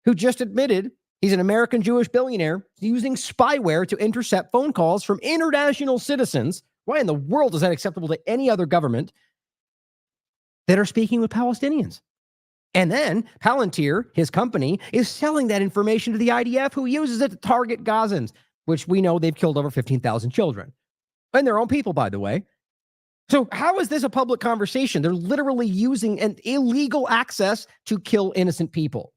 who just admitted he's an American Jewish billionaire using spyware to intercept phone calls from international citizens. Why in the world is that acceptable to any other government that are speaking with Palestinians? And then Palantir, his company, is selling that information to the IDF, who uses it to target Gazans, which we know they've killed over 15,000 children. And their own people, by the way. So how is this a public conversation? They're literally using an illegal access to kill innocent people.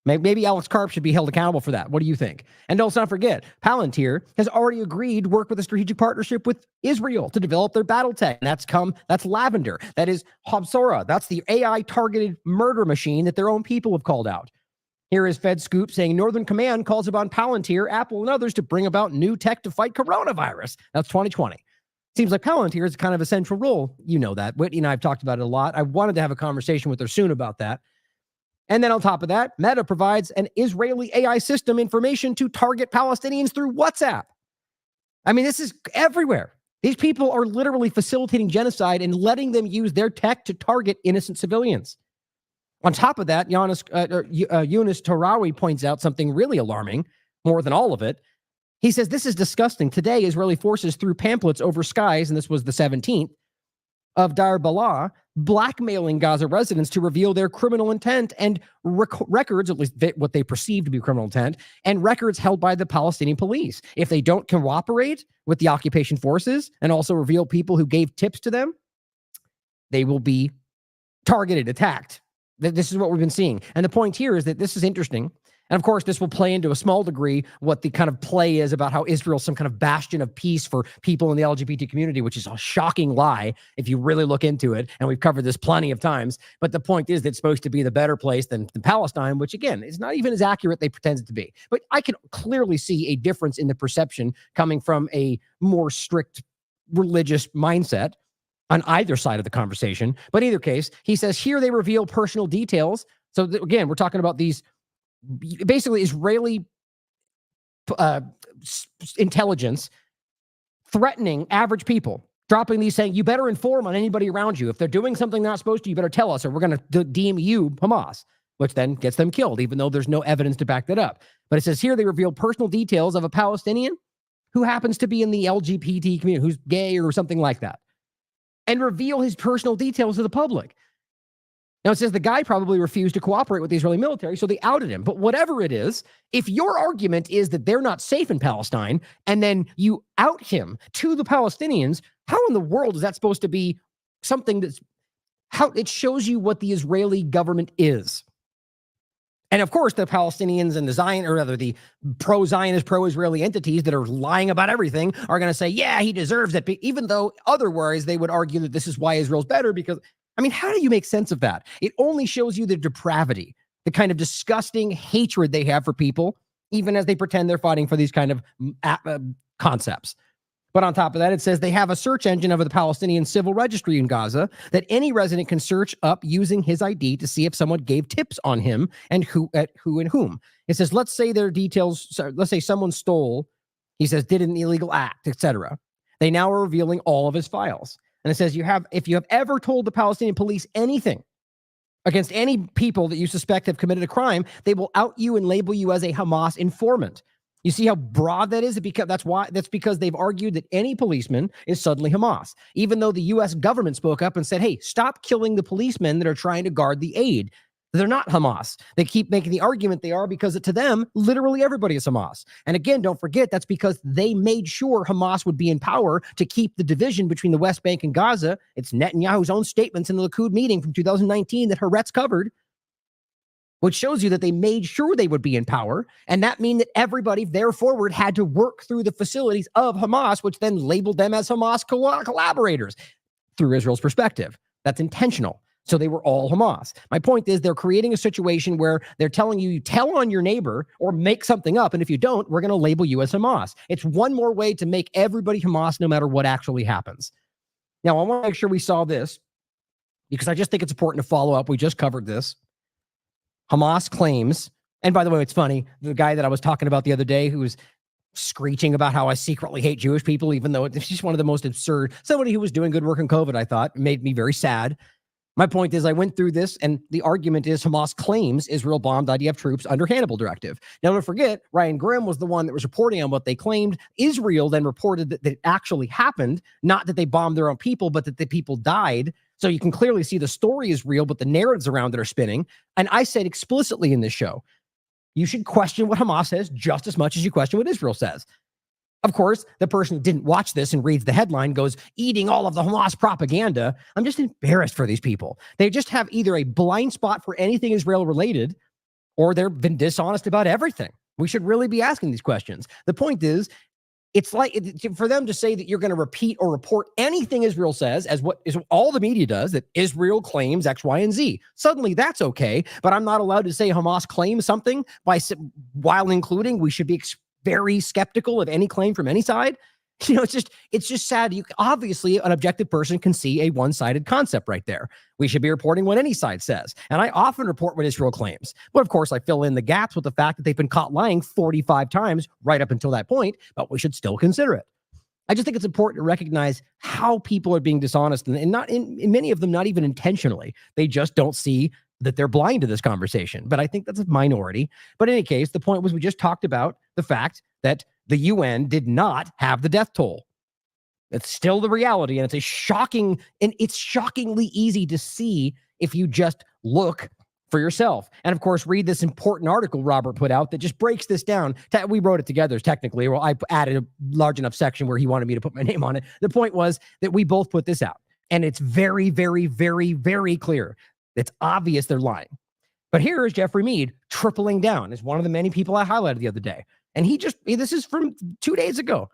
Maybe Alex Karp should be held accountable for that. What do you think? And don't not forget, Palantir has already agreed to work with a strategic partnership with Israel to develop their battle tech. And that's Lavender. That is Hobsora. That's the AI-targeted murder machine that their own people have called out. Here is Fed Scoop saying Northern Command calls upon Palantir, Apple, and others to bring about new tech to fight coronavirus. That's 2020. Seems like Palantir is kind of a central role. You know that. Whitney and I have talked about it a lot. I wanted to have a conversation with her soon about that. And then on top of that, Meta provides an Israeli AI system information to target Palestinians through WhatsApp. This is everywhere. These people are literally facilitating genocide and letting them use their tech to target innocent civilians. On top of that, Yunus Tarawi points out something really alarming, more than all of it. He says, this is disgusting. Today, Israeli forces threw pamphlets over skies, and this was the 17th, of Dar Balah, blackmailing Gaza residents to reveal their criminal intent and records, at least what they perceive to be criminal intent, and records held by the Palestinian police. If they don't cooperate with the occupation forces and also reveal people who gave tips to them, they will be targeted, attacked. This is what we've been seeing. And the point here is that this is interesting. And of course, this will play into a small degree what the kind of play is about how Israel is some kind of bastion of peace for people in the LGBT community, which is a shocking lie if you really look into it. And we've covered this plenty of times. But the point is that it's supposed to be the better place than Palestine, which again, is not even as accurate they pretend it to be. But I can clearly see a difference in the perception coming from a more strict religious mindset on either side of the conversation. But in either case, he says here they reveal personal details. So again, we're talking about these basically Israeli intelligence threatening average people, dropping these saying, you better inform on anybody around you. If they're doing something they're not supposed to, you better tell us or we're going to deem you Hamas, which then gets them killed, even though there's no evidence to back that up. But it says here they reveal personal details of a Palestinian who happens to be in the LGBT community, who's gay or something like that, and reveal his personal details to the public. Now, it says the guy probably refused to cooperate with the Israeli military, so they outed him. But whatever it is, if your argument is that they're not safe in Palestine, and then you out him to the Palestinians, how in the world is that supposed to be something that's how it shows you what the Israeli government is? And of course, the Palestinians and the pro-Zionist, pro-Israeli entities that are lying about everything are going to say, yeah, he deserves it. Even though otherwise they would argue that this is why Israel's better because how do you make sense of that? It only shows you the depravity, the kind of disgusting hatred they have for people, even as they pretend they're fighting for these kind of concepts. But on top of that, it says they have a search engine of the Palestinian civil registry in Gaza that any resident can search up using his ID to see if someone gave tips on him and who and whom. It says, let's say their details, let's say someone stole, he says, did an illegal act, etc. They now are revealing all of his files. And it says if you have ever told the Palestinian police anything against any people that you suspect have committed a crime, they will out you and label you as a Hamas informant. You see how broad that is? That's because they've argued that any policeman is suddenly Hamas, even though the U.S. government spoke up and said, hey, stop killing the policemen that are trying to guard the aid. They're not Hamas. They keep making the argument they are because to them, literally everybody is Hamas. And again, don't forget, that's because they made sure Hamas would be in power to keep the division between the West Bank and Gaza. It's Netanyahu's own statements in the Likud meeting from 2019 that Haaretz covered, which shows you that they made sure they would be in power. And that means that everybody there forward had to work through the facilities of Hamas, which then labeled them as Hamas collaborators through Israel's perspective. That's intentional. So they were all Hamas. My point is they're creating a situation where they're telling you tell on your neighbor or make something up. And if you don't, we're going to label you as Hamas. It's one more way to make everybody Hamas no matter what actually happens. Now, I want to make sure we saw this because I just think it's important to follow up. We just covered this. Hamas claims, and by the way, it's funny, the guy that I was talking about the other day who was screeching about how I secretly hate Jewish people, even though it's just one of the most absurd, somebody who was doing good work in COVID, I thought, made me very sad. My point is I went through this, and the argument is Hamas claims Israel bombed IDF troops under Hannibal Directive. Now, don't forget, Ryan Grimm was the one that was reporting on what they claimed. Israel then reported that it actually happened, not that they bombed their own people, but that the people died. So you can clearly see the story is real, but the narratives around it are spinning. And I said explicitly in this show, you should question what Hamas says just as much as you question what Israel says. Of course, the person who didn't watch this and reads the headline goes, eating all of the Hamas propaganda. I'm just embarrassed for these people. They just have either a blind spot for anything Israel related, or they've been dishonest about everything. We should really be asking these questions. The point is, it's like for them to say that you're going to repeat or report anything Israel says as what is all the media does, that Israel claims X, Y, and Z. Suddenly that's okay, but I'm not allowed to say Hamas claims something while including we should be very skeptical of any claim from any side. You know, it's just sad. Obviously, an objective person can see a one-sided concept right there. We should be reporting what any side says. And I often report what Israel claims. But of course, I fill in the gaps with the fact that they've been caught lying 45 times right up until that point, but we should still consider it. I just think it's important to recognize how people are being dishonest, and not in many of them, not even intentionally. They just don't see that they're blind to this conversation. But I think that's a minority. But in any case, the point was we just talked about the fact that the UN did not have the death toll. It's still the reality, and it's shockingly easy to see if you just look for yourself. And of course, read this important article Robert put out that just breaks this down. We wrote it together technically. Well, I added a large enough section where he wanted me to put my name on it. The point was that we both put this out, and it's very, very, very, very clear. It's obvious they're lying. But here is Jeffrey Mead tripling down as one of the many people I highlighted the other day. And this is from 2 days ago.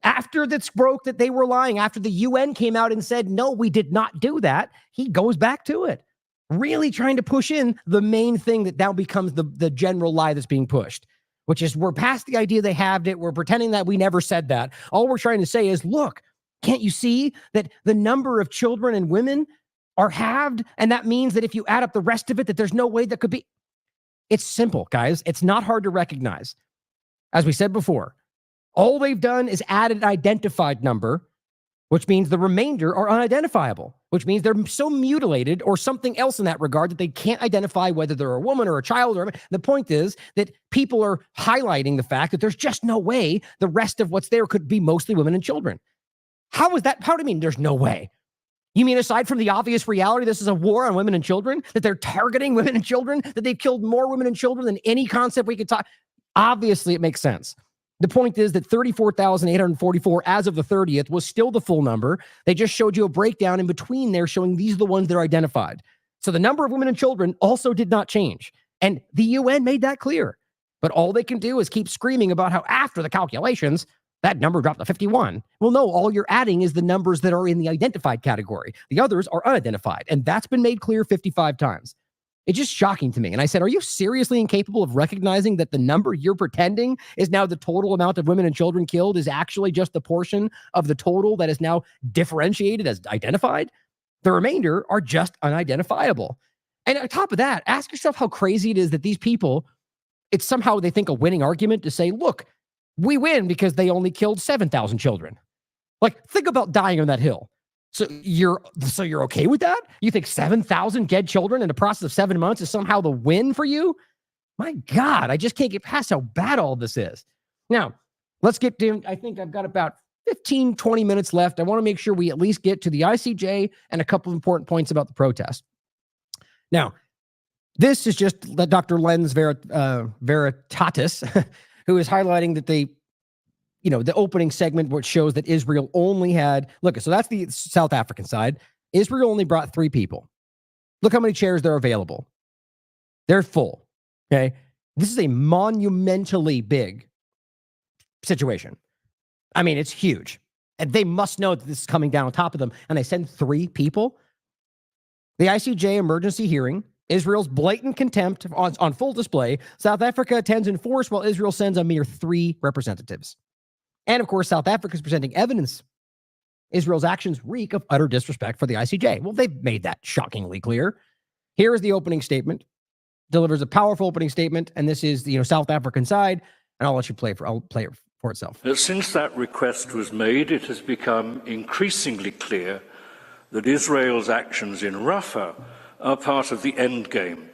After this broke that they were lying, after the UN came out and said, no, we did not do that, he goes back to it, really trying to push in the main thing that now becomes the general lie that's being pushed, which is we're past the idea they halved it. We're pretending that we never said that. All we're trying to say is, look, can't you see that the number of children and women are halved? And that means that if you add up the rest of it, that there's no way that could be. It's simple, guys. It's not hard to recognize. As we said before, all they've done is add an identified number, which means the remainder are unidentifiable, which means they're so mutilated or something else in that regard that they can't identify whether they're a woman or a child. The point is that people are highlighting the fact that there's just no way the rest of what's there could be mostly women and children. How is that? How do you mean there's no way? You mean aside from the obvious reality, this is a war on women and children, that they're targeting women and children, that they've killed more women and children than any concept we could talk? Obviously, it makes sense. The point is that 34,844 as of the 30th was still the full number. They just showed you a breakdown in between there showing these are the ones that are identified. So the number of women and children also did not change. And the UN made that clear. But all they can do is keep screaming about how after the calculations, that number dropped to 51. Well, no, all you're adding is the numbers that are in the identified category. The others are unidentified. And that's been made clear 55 times. It's just shocking to me. And I said, are you seriously incapable of recognizing that the number you're pretending is now the total amount of women and children killed is actually just the portion of the total that is now differentiated as identified? The remainder are just unidentifiable. And on top of that, ask yourself how crazy it is that these people, it's somehow they think a winning argument to say, look, we win because they only killed 7,000 children. Like, think about dying on that hill. So you're okay with that? You think 7,000 dead children in the process of 7 months is somehow the win for you? My God, I just can't get past how bad all this is. Now, let's get to, I think I've got about 15, 20 minutes left. I want to make sure we at least get to the ICJ and a couple of important points about the protest. Now, this is just Dr. Lens Veritatis, who is highlighting that the opening segment, which shows that Israel only had, look, so that's the South African side. Israel only brought 3 people. Look how many chairs they're available. They're full. Okay. This is a monumentally big situation. I mean, it's huge. And they must know that this is coming down on top of them. And they send 3 people. The ICJ emergency hearing, Israel's blatant contempt on full display. South Africa attends in force while Israel sends a mere 3 representatives. And of course, South Africa is presenting evidence. Israel's actions reek of utter disrespect for the ICJ. Well, they've made that shockingly clear. Here is the opening statement. Delivers a powerful opening statement, and this is the South African side, and I'll let you play it for itself. Since that request was made, it has become increasingly clear that Israel's actions in Rafah are part of the end game,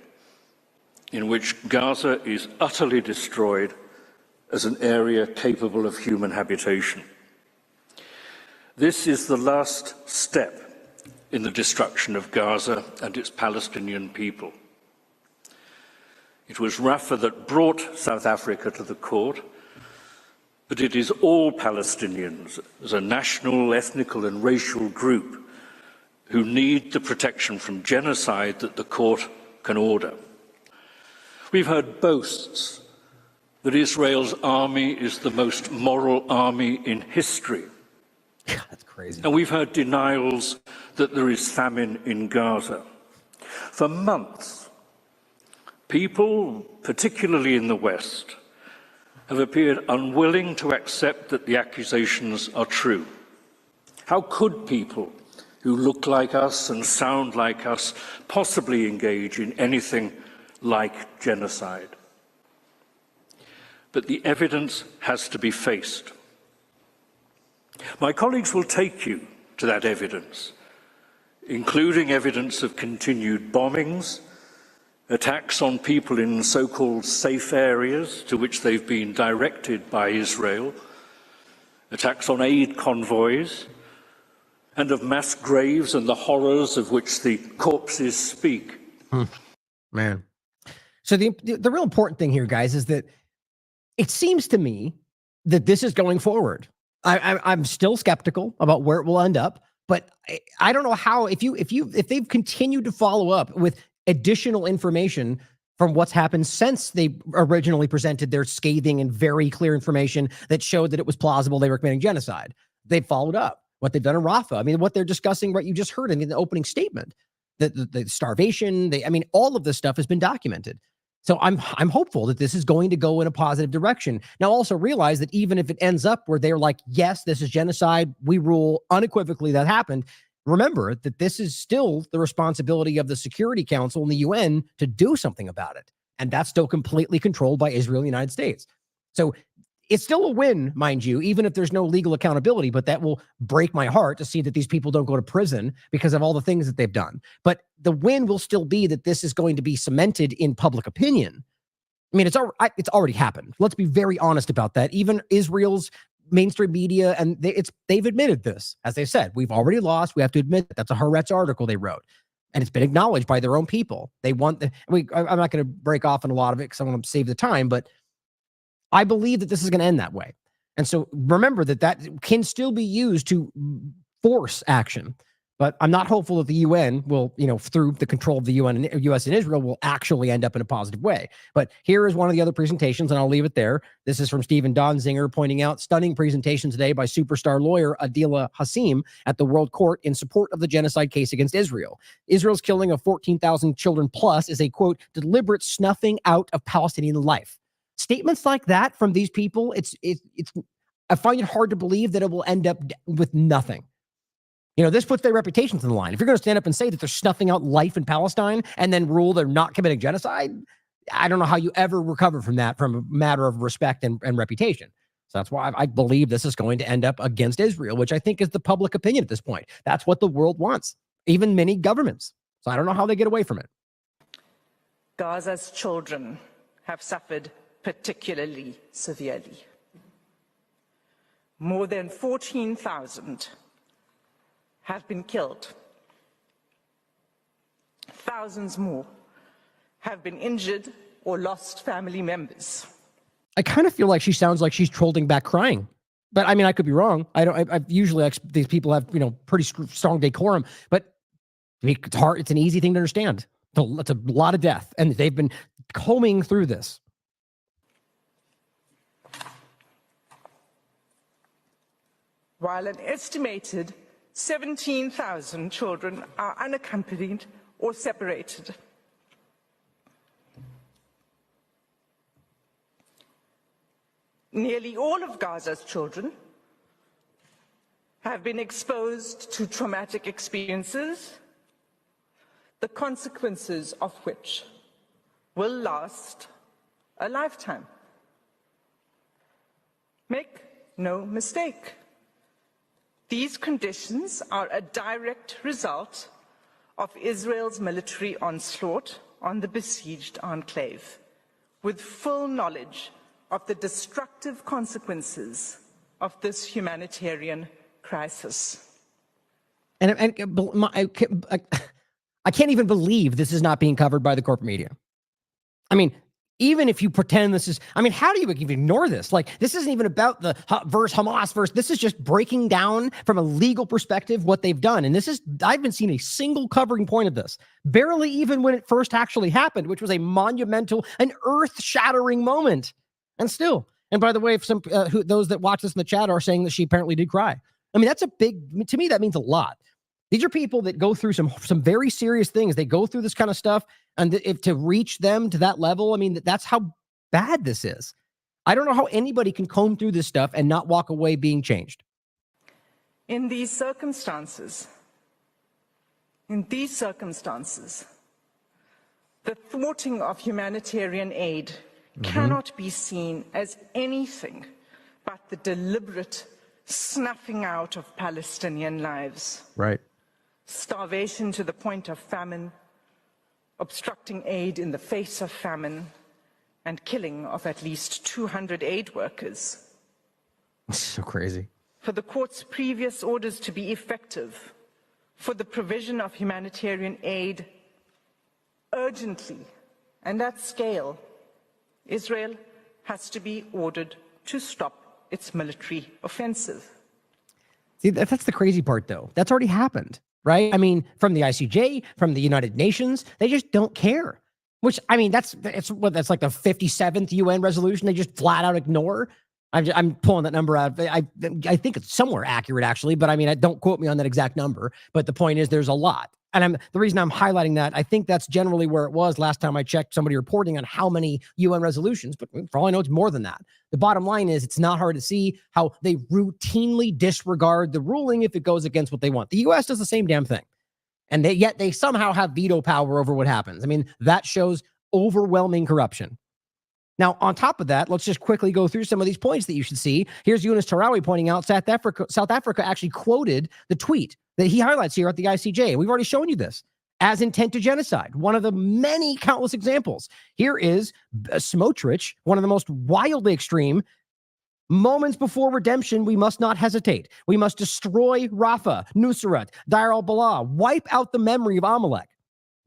in which Gaza is utterly destroyed as an area capable of human habitation. This is the last step in the destruction of Gaza and its Palestinian people. It was Rafah that brought South Africa to the court, but it is all Palestinians as a national, ethnical and racial group who need the protection from genocide that the court can order. We've heard boasts that Israel's army is the most moral army in history. That's crazy. And we've heard denials that there is famine in Gaza. For months, people, particularly in the West, have appeared unwilling to accept that the accusations are true. How could people who look like us and sound like us possibly engage in anything like genocide? But the evidence has to be faced. My colleagues will take you to that evidence, including evidence of continued bombings, attacks on people in so-called safe areas to which they've been directed by Israel, attacks on aid convoys, and of mass graves and the horrors of which the corpses speak. Man. So the real important thing here, guys, is that it seems to me that this is going forward. I'm still skeptical about where it will end up, but I don't know how, if they've continued to follow up with additional information from what's happened since they originally presented their scathing and very clear information that showed that it was plausible they were committing genocide. They've followed up what they've done in Rafah. I mean, what they're discussing, right? You just heard in the opening statement, the starvation, all of this stuff has been documented. So I'm hopeful that this is going to go in a positive direction. Now, also realize that even if it ends up where they're like, yes, this is genocide, we rule unequivocally that happened, remember that this is still the responsibility of the Security Council and the UN to do something about it. And that's still completely controlled by Israel and the United States. So it's still a win, mind you, even if there's no legal accountability, but that will break my heart to see that these people don't go to prison because of all the things that they've done. But the win will still be that this is going to be cemented in public opinion. I mean, it's already happened. Let's be very honest about that. Even Israel's mainstream media, and they've admitted this. As they said, we've already lost. We have to admit that. That's a Haaretz article they wrote. And it's been acknowledged by their own people. They want, I'm not going to break off on a lot of it because I want to save the time, but I believe that this is going to end that way. And so remember that can still be used to force action. But I'm not hopeful that the UN will, through the control of the UN and US and Israel, will actually end up in a positive way. But here is one of the other presentations, and I'll leave it there. This is from Stephen Donziger pointing out stunning presentation today by superstar lawyer Adila Hassim at the World Court in support of the genocide case against Israel. Israel's killing of 14,000 children plus is a, quote, deliberate snuffing out of Palestinian life. Statements like that from these people, I find it hard to believe that it will end up with nothing. This puts their reputations on the line. If you're going to stand up and say that they're snuffing out life in Palestine and then rule they're not committing genocide, I don't know how you ever recover from that from a matter of respect and reputation. So that's why I believe this is going to end up against Israel, which I think is the public opinion at this point. That's what the world wants, even many governments. So I don't know how they get away from it. Gaza's children have suffered particularly severely. more than 14,000 have been killed. Thousands more have been injured or lost family members. I kind of feel like she sounds like she's trolling back crying. But I mean, I could be wrong. I usually, these people have, pretty strong decorum, but it's hard. It's an easy thing to understand. It's a lot of death, and they've been combing through this. While an estimated 17,000 children are unaccompanied or separated. Nearly all of Gaza's children have been exposed to traumatic experiences, the consequences of which will last a lifetime. Make no mistake, these conditions are a direct result of Israel's military onslaught on the besieged enclave, with full knowledge of the destructive consequences of this humanitarian crisis. And I can't even believe this is not being covered by the corporate media. I mean, even if you pretend this is, how do you even ignore this? Like, this isn't even about the Hamas verse. This is just breaking down from a legal perspective what they've done. And I haven't seen a single covering point of this, barely even when it first actually happened, which was a monumental, an earth-shattering moment. And still, and by the way, if those that watch this in the chat are saying that she apparently did cry. I mean, that's to me, that means a lot. These are people that go through some very serious things. They go through this kind of stuff, and if to reach them to that level, I mean, that's how bad this is. I don't know how anybody can comb through this stuff and not walk away being changed. In these circumstances, the thwarting of humanitarian aid cannot be seen as anything but the deliberate snuffing out of Palestinian lives. Right. Starvation to the point of famine, obstructing aid in the face of famine, and killing of at least 200 aid workers. That's so crazy. For the court's previous orders to be effective, for the provision of humanitarian aid urgently and at scale, Israel has to be ordered to stop its military offensive. See, that's the crazy part, though. That's already happened, right? I mean, from the ICJ, from the United Nations, they just don't care. Which, I mean, that's like the 57th UN resolution they just flat out ignore. I'm pulling that number out. I think it's somewhere accurate, actually, but I mean, don't quote me on that exact number. But the point is, there's a lot. And the reason I'm highlighting that, I think that's generally where it was last time I checked, somebody reporting on how many UN resolutions, but for all I know, it's more than that. The bottom line is it's not hard to see how they routinely disregard the ruling if it goes against what they want. The US does the same damn thing. And yet they somehow have veto power over what happens. I mean, that shows overwhelming corruption. Now, on top of that, let's just quickly go through some of these points that you should see. Here's Yunus Tarawi pointing out South Africa actually quoted the tweet that he highlights here at the ICJ. We've already shown you this as intent to genocide, one of the many countless examples. Here is Smotrich, one of the most wildly extreme. Moments before redemption, we must not hesitate. We must destroy Rafah, Nusrat, Deir al-Balah, wipe out the memory of Amalek.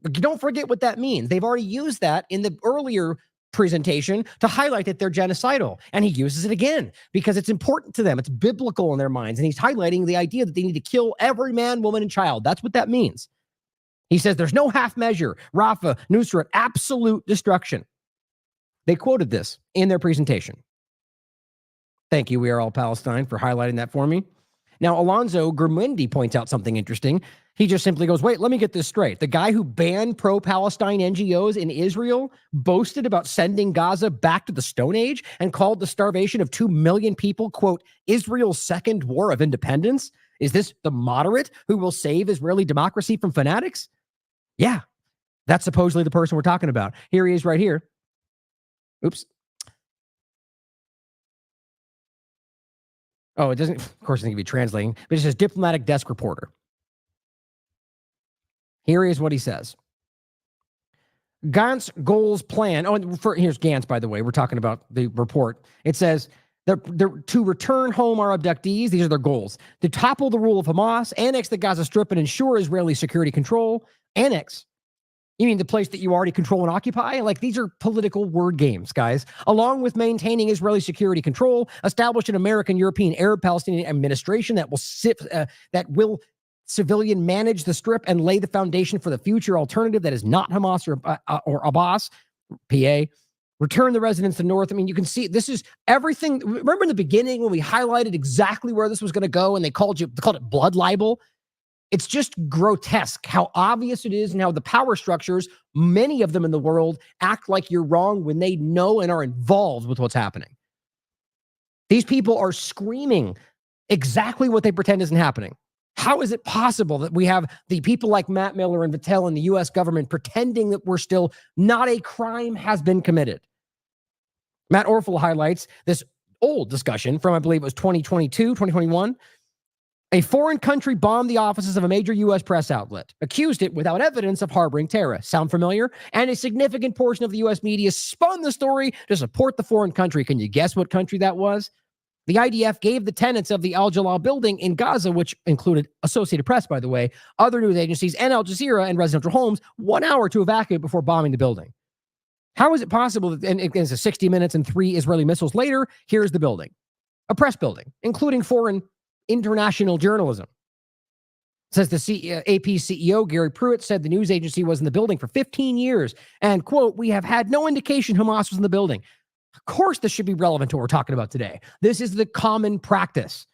Don't forget what that means. They've already used that in the earlier presentation to highlight that they're genocidal. And he uses it again because it's important to them. It's biblical in their minds. And he's highlighting the idea that they need to kill every man, woman, and child. That's what that means. He says there's no half measure. Rafah, Nusrat, absolute destruction. They quoted this in their presentation. Thank you, We Are All Palestine, for highlighting that for me. Now, Alonzo Gurmundi points out something interesting. He just simply goes, wait, let me get this straight. The guy who banned pro-Palestine NGOs in Israel boasted about sending Gaza back to the Stone Age and called the starvation of 2 million people, quote, Israel's second war of independence? Is this the moderate who will save Israeli democracy from fanatics? Yeah, that's supposedly the person we're talking about. Here he is right here. Oops. Oh, it doesn't, of course, it doesn't be translating, but it says diplomatic desk reporter. Here is what he says. Gantz goals plan. Oh, here's Gantz, by the way. We're talking about the report. It says They're to return home our abductees. These are their goals. To topple the rule of Hamas, annex the Gaza Strip, and ensure Israeli security control. Annex. You mean the place that you already control and occupy? Like, these are political word games, guys. Along with maintaining Israeli security control, establish an American, European, Arab, Palestinian administration that will civilian manage the Strip and lay the foundation for the future alternative that is not Hamas or Abbas, PA. Return the residents to North. I mean, you can see this is everything. Remember in the beginning when we highlighted exactly where this was going to go and they called it blood libel? It's just grotesque how obvious it is and how the power structures, many of them in the world, act like you're wrong when they know and are involved with what's happening. These people are screaming exactly what they pretend isn't happening. How is it possible that we have the people like Matt Miller and Vattel and the U.S. government pretending that we're still not a crime has been committed? Matt Orfel highlights this old discussion from, I believe it was 2022, 2021. A foreign country bombed the offices of a major U.S. press outlet, accused it without evidence of harboring terrorists. Sound familiar? And a significant portion of the U.S. media spun the story to support the foreign country. Can you guess what country that was? The IDF gave the tenants of the Al Jalal building in Gaza, which included Associated Press, by the way, other news agencies, and Al Jazeera and residential homes, 1 hour to evacuate before bombing the building. How is it possible that, and it's a 60 minutes and 3 Israeli missiles later, here's the building, a press building, including foreign international journalism. Says the AP CEO, Gary Pruitt, said the news agency was in the building for 15 years. And, quote, we have had no indication Hamas was in the building. Of course, this should be relevant to what we're talking about today. This is the common practice.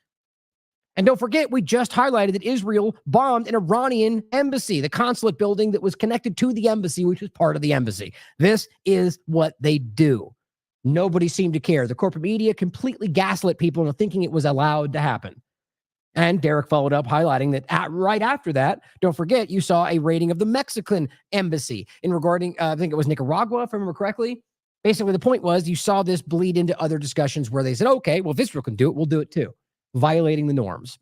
And don't forget, we just highlighted that Israel bombed an Iranian embassy, the consulate building that was connected to the embassy, which was part of the embassy. This is what they do. Nobody seemed to care. The corporate media completely gaslit people into thinking it was allowed to happen. And Derek followed up highlighting that right after that, don't forget, you saw a raiding of the Mexican embassy in regarding, I think it was Nicaragua, if I remember correctly. Basically, the point was you saw this bleed into other discussions where they said, okay, well, if Israel can do it, we'll do it too, violating the norms.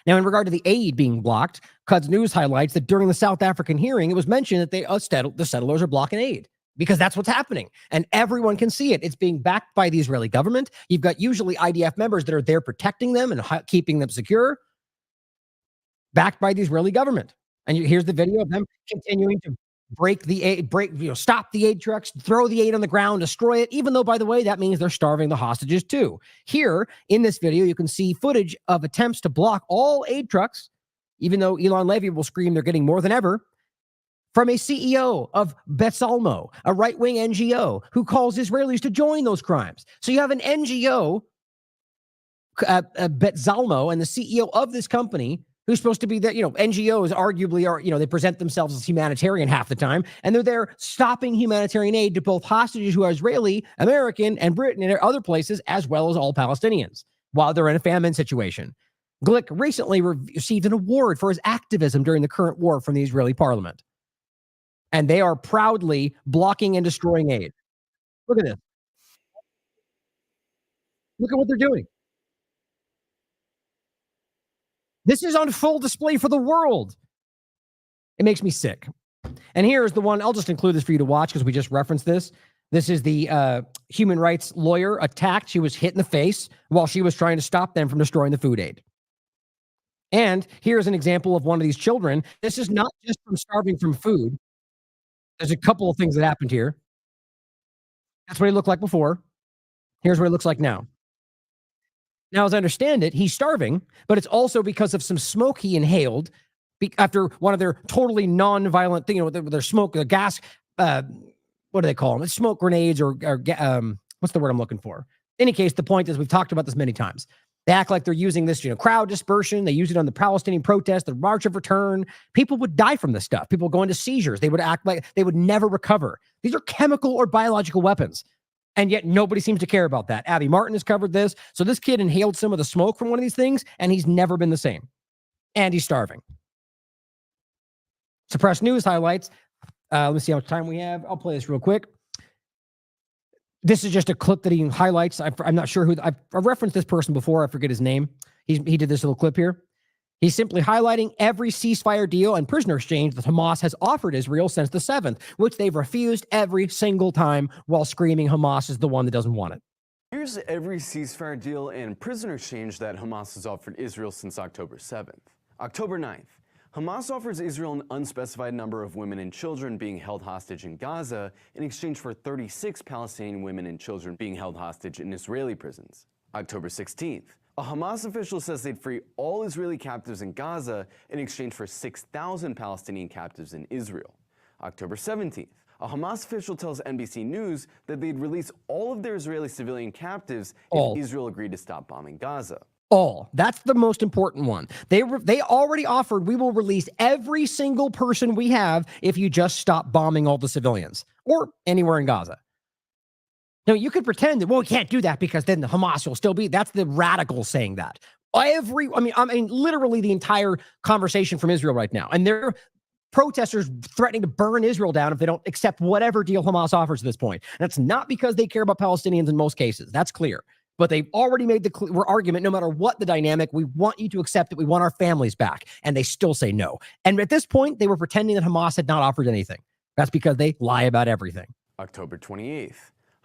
Now, in regard to the aid being blocked, Cuds News highlights that during the South African hearing, it was mentioned that the settlers are blocking aid. Because that's what's happening. And everyone can see it. It's being backed by the Israeli government. You've got usually IDF members that are there protecting them and keeping them secure, backed by the Israeli government. And here's the video of them continuing to break the aid, stop the aid trucks, throw the aid on the ground, destroy it, even though, by the way, that means they're starving the hostages too. Here in this video, you can see footage of attempts to block all aid trucks, even though Elon Levy will scream they're getting more than ever, from a CEO of Bezalmo, a right-wing NGO, who calls Israelis to join those crimes. So you have an NGO, Bezalmo, and the CEO of this company, who's supposed to be that, NGOs arguably are, they present themselves as humanitarian half the time, and they're there stopping humanitarian aid to both hostages who are Israeli, American, and Britain and other places, as well as all Palestinians, while they're in a famine situation. Glick recently received an award for his activism during the current war from the Israeli parliament. And they are proudly blocking and destroying aid. Look at this. Look at what they're doing. This is on full display for the world. It makes me sick. And here's the one, I'll just include this for you to watch because we just referenced this. This is the human rights lawyer attacked. She was hit in the face while she was trying to stop them from destroying the food aid. And here's an example of one of these children. This is not just from starving from food. There's a couple of things that happened here. That's what he looked like before. Here's what he looks like now. Now, as I understand it, he's starving, but it's also because of some smoke he inhaled after one of their totally non-violent thing, their smoke, the gas, what do they call them? It's smoke grenades or what's the word I'm looking for? In any case, the point is we've talked about this many times. They act like they're using this, crowd dispersion. They use it on the Palestinian protest, the March of Return. People would die from this stuff. People go into seizures. They would act like they would never recover. These are chemical or biological weapons. And yet nobody seems to care about that. Abby Martin has covered this. So this kid inhaled some of the smoke from one of these things, and he's never been the same. And he's starving. Suppressed News highlights. Let me see how much time we have. I'll play this real quick. This is just a clip that he highlights. I'm not sure who. I've referenced this person before. I forget his name. He did this little clip here. He's simply highlighting every ceasefire deal and prisoner exchange that Hamas has offered Israel since the 7th, which they've refused every single time while screaming Hamas is the one that doesn't want it. Here's every ceasefire deal and prisoner exchange that Hamas has offered Israel since October 7th. October 9th, Hamas offers Israel an unspecified number of women and children being held hostage in Gaza in exchange for 36 Palestinian women and children being held hostage in Israeli prisons. October 16th, a Hamas official says they'd free all Israeli captives in Gaza in exchange for 6,000 Palestinian captives in Israel. October 17th, a Hamas official tells NBC News that they'd release all of their Israeli civilian captives if Israel agreed to stop bombing Gaza. All. That's the most important one. They already offered, we will release every single person we have if you just stop bombing all the civilians or anywhere in Gaza. Now, you could pretend that, well, we can't do that because then the Hamas will still be. That's the radicals saying that. I mean, literally the entire conversation from Israel right now. And they're protesters threatening to burn Israel down if they don't accept whatever deal Hamas offers at this point. And that's not because they care about Palestinians in most cases. That's clear. But they've already made the clear argument, no matter what the dynamic, we want you to accept that we want our families back. And they still say no. And at this point, they were pretending that Hamas had not offered anything. That's because they lie about everything. October 28th.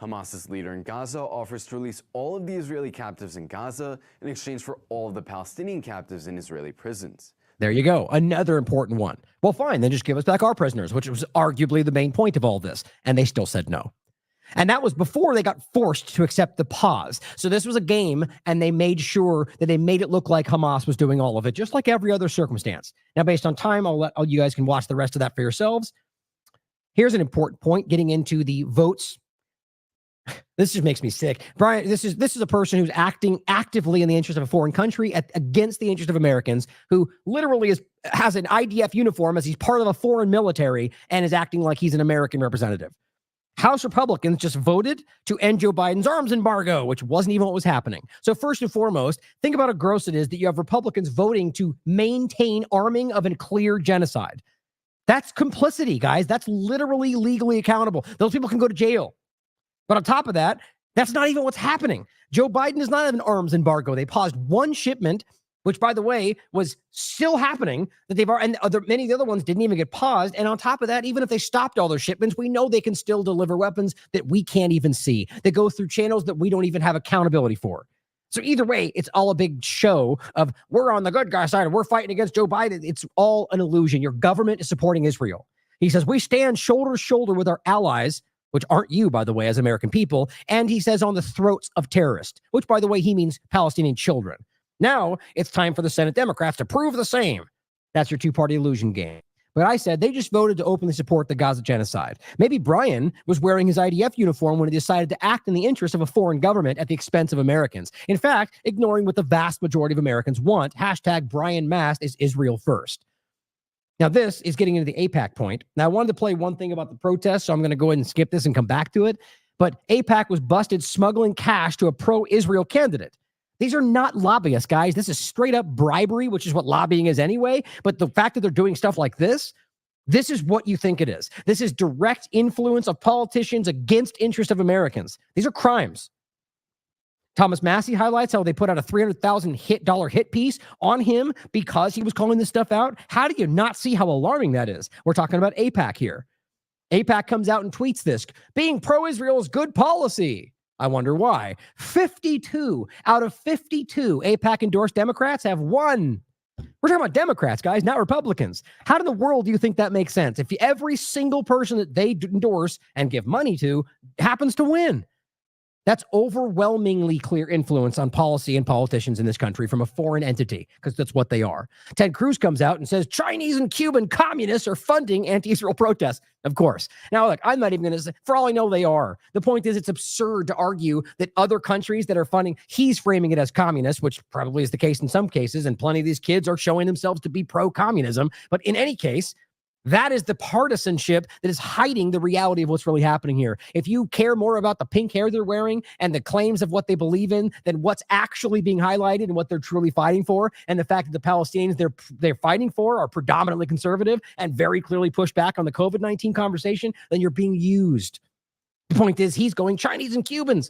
Hamas's leader in Gaza offers to release all of the Israeli captives in Gaza in exchange for all of the Palestinian captives in Israeli prisons. There you go. Another important one. Well, fine. Then just give us back our prisoners, which was arguably the main point of all this. And they still said no. And that was before they got forced to accept the pause. So this was a game, and they made sure that they made it look like Hamas was doing all of it, just like every other circumstance. Now, based on time, you guys can watch the rest of that for yourselves. Here's an important point, getting into the votes. This just makes me sick. Brian, this is a person who's acting actively in the interest of a foreign country against the interest of Americans, who literally has an IDF uniform as he's part of a foreign military and is acting like he's an American representative. House Republicans just voted to end Joe Biden's arms embargo, which wasn't even what was happening. So first and foremost, think about how gross it is that you have Republicans voting to maintain arming of a clear genocide. That's complicity, guys. That's literally legally accountable. Those people can go to jail. But on top of that, that's not even what's happening. Joe Biden does not have an arms embargo. They paused one shipment, which, by the way, was still happening, that many of the other ones didn't even get paused. And on top of that, even if they stopped all their shipments, we know they can still deliver weapons that we can't even see, that go through channels that we don't even have accountability for. So either way, it's all a big show of we're on the good guy side and we're fighting against Joe Biden. It's all an illusion. Your government is supporting Israel. He says, we stand shoulder to shoulder with our allies, which aren't you, by the way, as American people. And he says on the throats of terrorists, which, by the way, he means Palestinian children. Now it's time for the Senate Democrats to prove the same. That's your two-party illusion game. But I said they just voted to openly support the Gaza genocide. Maybe Brian was wearing his IDF uniform when he decided to act in the interest of a foreign government at the expense of Americans. In fact, ignoring what the vast majority of Americans want. Hashtag Brian Mast is Israel first. Now, this is getting into the AIPAC point. Now, I wanted to play one thing about the protests, so I'm going to go ahead and skip this and come back to it. But AIPAC was busted smuggling cash to a pro-Israel candidate. These are not lobbyists, guys. This is straight up bribery, which is what lobbying is anyway. But the fact that they're doing stuff like this is what you think it is. This is direct influence of politicians against interest of Americans. These are crimes. Thomas Massey highlights how they put out a $300,000 hit piece on him because he was calling this stuff out. How do you not see how alarming that is? We're talking about AIPAC here. AIPAC comes out and tweets this. Being pro-Israel is good policy. I wonder why. 52 out of 52 AIPAC-endorsed Democrats have won. We're talking about Democrats, guys, not Republicans. How in the world do you think that makes sense? If every single person that they endorse and give money to happens to win. That's overwhelmingly clear influence on policy and politicians in this country from a foreign entity, because that's what they are. Ted Cruz comes out and says Chinese and Cuban communists are funding anti-Israel protests. Of course. Now, look, I'm not even going to say, for all I know, they are. The point is, it's absurd to argue that other countries that are funding, he's framing it as communist, which probably is the case in some cases, and plenty of these kids are showing themselves to be pro-communism. But in any case, that is the partisanship that is hiding the reality of what's really happening here. If you care more about the pink hair they're wearing and the claims of what they believe in than what's actually being highlighted and what they're truly fighting for, and the fact that the Palestinians they're fighting for are predominantly conservative and very clearly push back on the COVID-19 conversation, then you're being used. The point is, he's going Chinese and Cubans.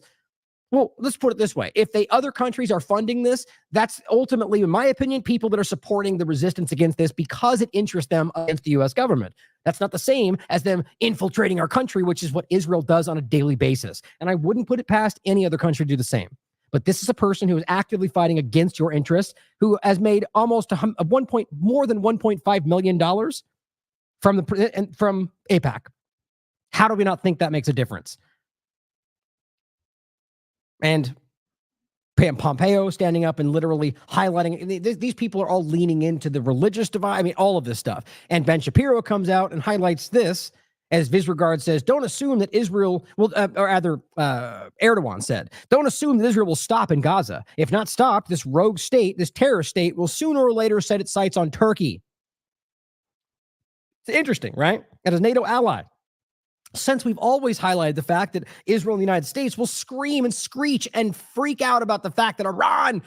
Well, let's put it this way. If other countries are funding this, that's ultimately, in my opinion, people that are supporting the resistance against this because it interests them against the U.S. government. That's not the same as them infiltrating our country, which is what Israel does on a daily basis. And I wouldn't put it past any other country to do the same. But this is a person who is actively fighting against your interests, who has made almost more than $1.5 million from AIPAC. How do we not think that makes a difference? And Pompeo standing up and literally highlighting, these people are all leaning into the religious divide. I mean, all of this stuff. And Ben Shapiro comes out and highlights this, as Visregard says, don't assume that Israel will, or rather, Erdogan said, don't assume that Israel will stop in Gaza. If not stopped, this rogue state, this terrorist state, will sooner or later set its sights on Turkey. It's interesting, right? And as NATO ally, since we've always highlighted the fact that Israel and the United States will scream and screech and freak out about the fact that Iran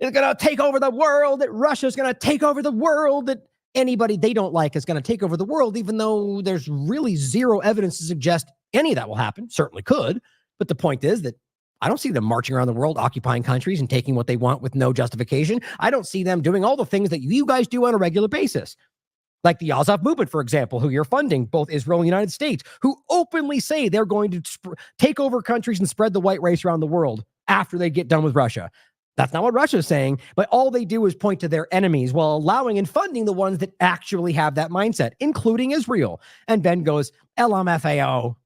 is going to take over the world, that Russia is going to take over the world, that anybody they don't like is going to take over the world, even though there's really zero evidence to suggest any of that will happen. Certainly could. But the point is that I don't see them marching around the world, occupying countries and taking what they want with no justification. I don't see them doing all the things that you guys do on a regular basis. Like the Azov movement, for example, who you're funding, both Israel and the United States, who openly say they're going to take over countries and spread the white race around the world after they get done with Russia. That's not what Russia is saying, but all they do is point to their enemies while allowing and funding the ones that actually have that mindset, including Israel. And Ben goes, LMFAO,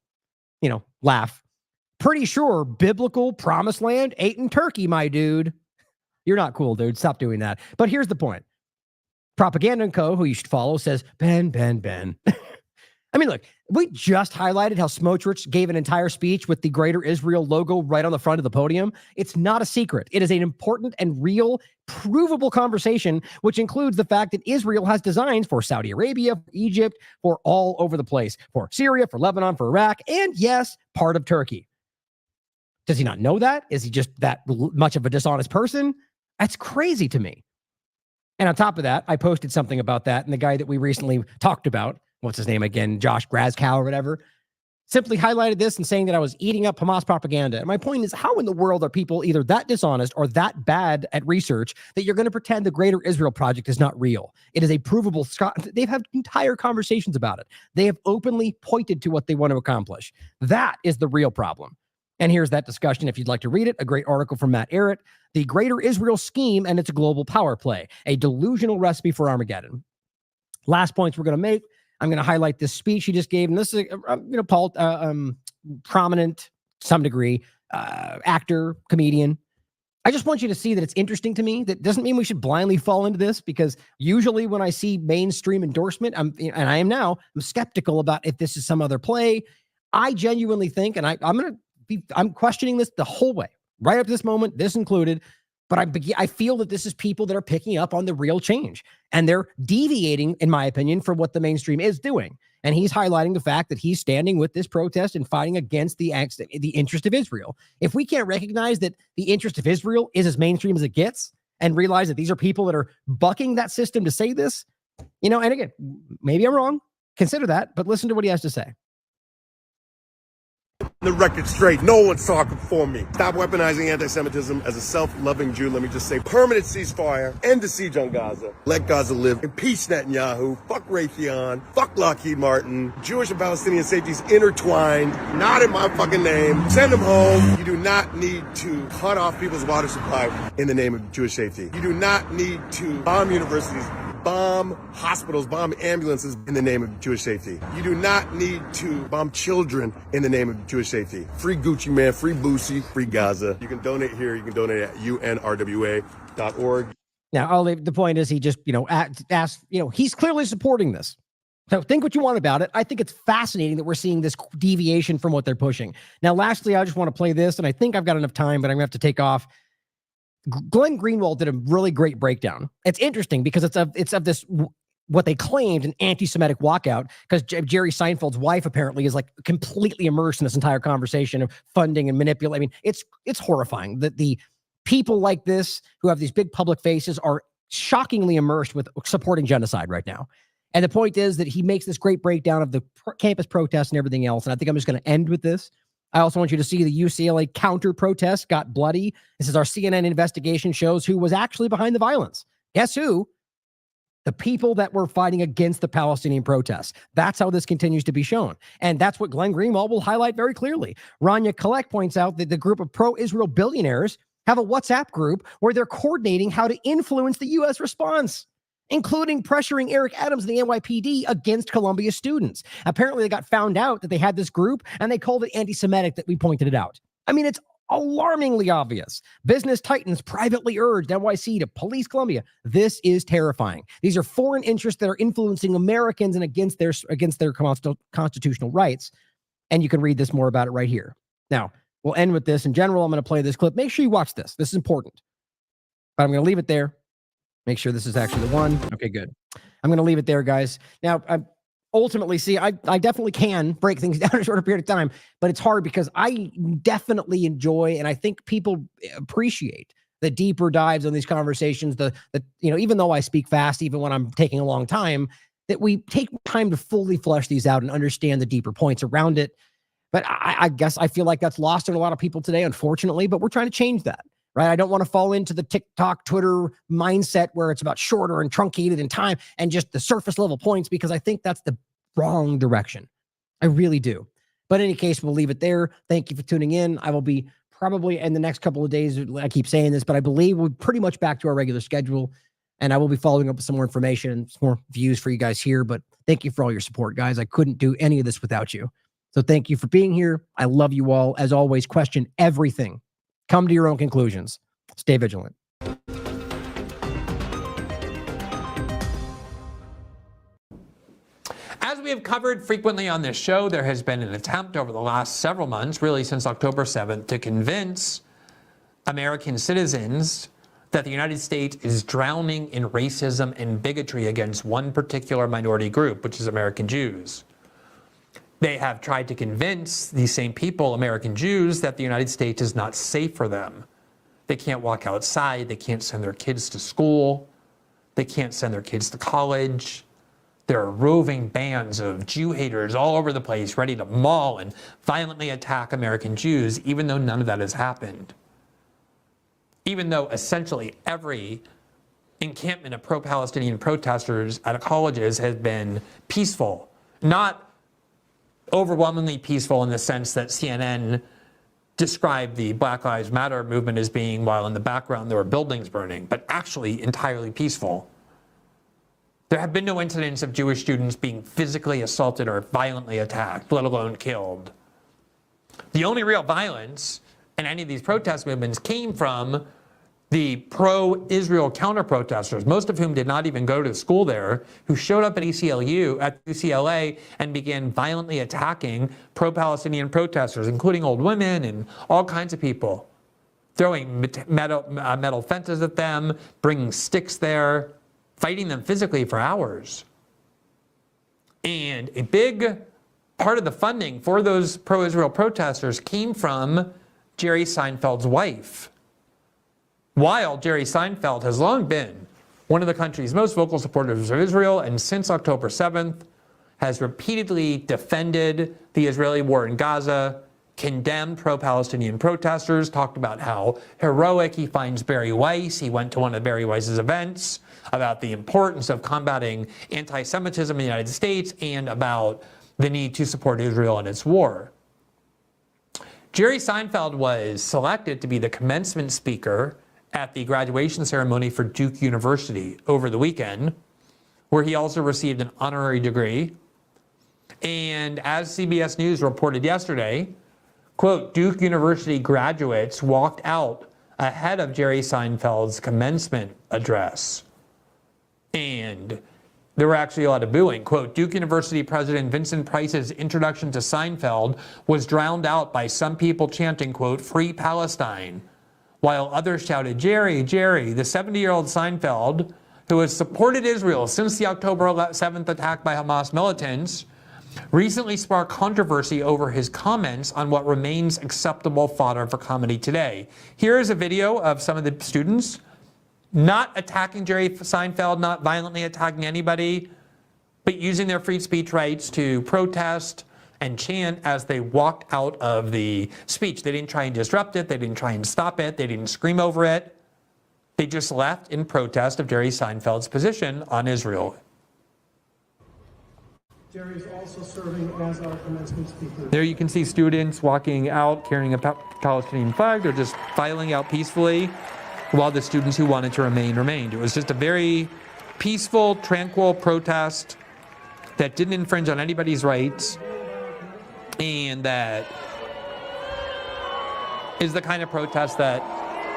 laugh. Pretty sure biblical promised land ain't in Turkey, my dude. You're not cool, dude. Stop doing that. But here's the point. Propaganda & Co., who you should follow, says, Ben. I mean, look, we just highlighted how Smotrich gave an entire speech with the Greater Israel logo right on the front of the podium. It's not a secret. It is an important and real, provable conversation, which includes the fact that Israel has designs for Saudi Arabia, for Egypt, for all over the place, for Syria, for Lebanon, for Iraq, and yes, part of Turkey. Does he not know that? Is he just that much of a dishonest person? That's crazy to me. And on top of that, I posted something about that. And the guy that we recently talked about, what's his name again? Josh Grazkow or whatever, simply highlighted this and saying that I was eating up Hamas propaganda. And my point is, how in the world are people either that dishonest or that bad at research that you're going to pretend the Greater Israel Project is not real? It is a provable. They've had entire conversations about it. They have openly pointed to what they want to accomplish. That is the real problem. And here's that discussion if you'd like to read it. A great article from Matt Ehret, The Greater Israel Scheme and Its Global Power Play, a delusional recipe for Armageddon. Last points we're going to make. I'm going to highlight this speech he just gave. And this is, Paul, prominent, to some degree, actor, comedian. I just want you to see that it's interesting to me. That doesn't mean we should blindly fall into this, because usually when I see mainstream endorsement, I'm skeptical about if this is some other play. I genuinely think, and I'm questioning this the whole way, right up to this moment, this included, but I feel that this is people that are picking up on the real change, and they're deviating, in my opinion, from what the mainstream is doing. And he's highlighting the fact that he's standing with this protest and fighting against the interest of Israel. If we can't recognize that the interest of Israel is as mainstream as it gets, and realize that these are people that are bucking that system to say this, and again, maybe I'm wrong, consider that, but listen to what he has to say. The record straight. No one's talking for me. Stop weaponizing anti-Semitism. As a self-loving Jew, let me just say, permanent ceasefire, end the siege on Gaza, let Gaza live, impeach Netanyahu, fuck Raytheon, fuck Lockheed Martin, Jewish and Palestinian safety's intertwined, not in my fucking name, send them home. You do not need to cut off people's water supply in the name of Jewish safety. You do not need to bomb universities, bomb hospitals, bomb ambulances in the name of Jewish safety. You do not need to bomb children in the name of Jewish safety. Free Gucci Man, free Boosie, free Gaza. You can donate here. You can donate at unrwa.org. Now, the point is he just, asked, he's clearly supporting this. So think what you want about it. I think it's fascinating that we're seeing this deviation from what they're pushing. Now, lastly, I just want to play this, and I think I've got enough time, but I'm going to have to take off. Glenn Greenwald did a really great breakdown. It's interesting because it's of this, what they claimed, an anti-Semitic walkout, because Jerry Seinfeld's wife apparently is like completely immersed in this entire conversation of funding and manipulating. I mean, it's horrifying that the people like this who have these big public faces are shockingly immersed with supporting genocide right now. And the point is that he makes this great breakdown of the campus protests and everything else. And I think I'm just going to end with this. I also want you to see the UCLA counter protest got bloody. This is our CNN investigation shows who was actually behind the violence. Guess who? the people that were fighting against the Palestinian protests. That's how this continues to be shown. And that's what Glenn Greenwald will highlight very clearly. Rania Collect points out that the group of pro-Israel billionaires have a WhatsApp group where they're coordinating how to influence the U.S. response, including pressuring Eric Adams and the NYPD against Columbia students. Apparently, they got found out that they had this group, and they called it anti-Semitic that we pointed it out. I mean, it's alarmingly obvious. Business titans privately urged NYC to police Columbia. This is terrifying. These are foreign interests that are influencing Americans and against their constitutional rights. And you can read this more about it right here. Now, we'll end with this. In general, I'm going to play this clip. Make sure you watch this. This is important. But I'm going to leave it there. Make sure this is actually the one. Okay, good. I'm going to leave it there, guys. Now, ultimately, see, I definitely can break things down in a shorter period of time, but it's hard because I definitely enjoy, and I think people appreciate the deeper dives on these conversations, the even though I speak fast, even when I'm taking a long time, that we take time to fully flesh these out and understand the deeper points around it. But I guess I feel like that's lost in a lot of people today, unfortunately, but we're trying to change that. Right? I don't want to fall into the TikTok, Twitter mindset where it's about shorter and truncated in time and just the surface level points, because I think that's the wrong direction. I really do. But in any case, we'll leave it there. Thank you for tuning in. I will be probably in the next couple of days, I keep saying this, but I believe we're pretty much back to our regular schedule, and I will be following up with some more information and some more views for you guys here. But thank you for all your support, guys. I couldn't do any of this without you. So thank you for being here. I love you all. As always, question everything. Come to your own conclusions. Stay vigilant. As we have covered frequently on this show, there has been an attempt over the last several months, really since October 7th, to convince American citizens that the United States is drowning in racism and bigotry against one particular minority group, which is American Jews. They have tried to convince these same people, American Jews, that the United States is not safe for them. They can't walk outside. They can't send their kids to school. They can't send their kids to college. There are roving bands of Jew haters all over the place, ready to maul and violently attack American Jews, even though none of that has happened. Even though essentially every encampment of pro-Palestinian protesters at colleges has been peaceful. Not overwhelmingly peaceful in the sense that CNN described the Black Lives Matter movement as being, while in the background there were buildings burning, but actually entirely peaceful. There have been no incidents of Jewish students being physically assaulted or violently attacked, let alone killed. The only real violence in any of these protest movements came from the pro-Israel counter-protesters, most of whom did not even go to school there, who showed up at UCLA and began violently attacking pro-Palestinian protesters, including old women and all kinds of people, throwing metal fences at them, bringing sticks there, fighting them physically for hours. And a big part of the funding for those pro-Israel protesters came from Jerry Seinfeld's wife. While Jerry Seinfeld has long been one of the country's most vocal supporters of Israel, and since October 7th has repeatedly defended the Israeli war in Gaza, condemned pro-Palestinian protesters, talked about how heroic he finds Barry Weiss. He went to one of Barry Weiss's events about the importance of combating anti-Semitism in the United States and about the need to support Israel in its war. Jerry Seinfeld was selected to be the commencement speaker at the graduation ceremony for Duke University over the weekend, where he also received an honorary degree. And as CBS News reported yesterday, quote, Duke University graduates walked out ahead of Jerry Seinfeld's commencement address. And there were actually a lot of booing. Quote, Duke University President Vincent Price's introduction to Seinfeld was drowned out by some people chanting, quote, Free Palestine, while others shouted, Jerry, Jerry. The 70-year-old Seinfeld, who has supported Israel since the October 7th attack by Hamas militants, recently sparked controversy over his comments on what remains acceptable fodder for comedy today. Here is a video of some of the students not attacking Jerry Seinfeld, not violently attacking anybody, but using their free speech rights to protest and chant as they walked out of the speech. They didn't try and disrupt it. They didn't try and stop it. They didn't scream over it. They just left in protest of Jerry Seinfeld's position on Israel. Jerry is also serving as our commencement speaker. There you can see students walking out carrying a Palestinian flag. They're just filing out peacefully while the students who wanted to remained. It was just a very peaceful, tranquil protest that didn't infringe on anybody's rights, and that is the kind of protest that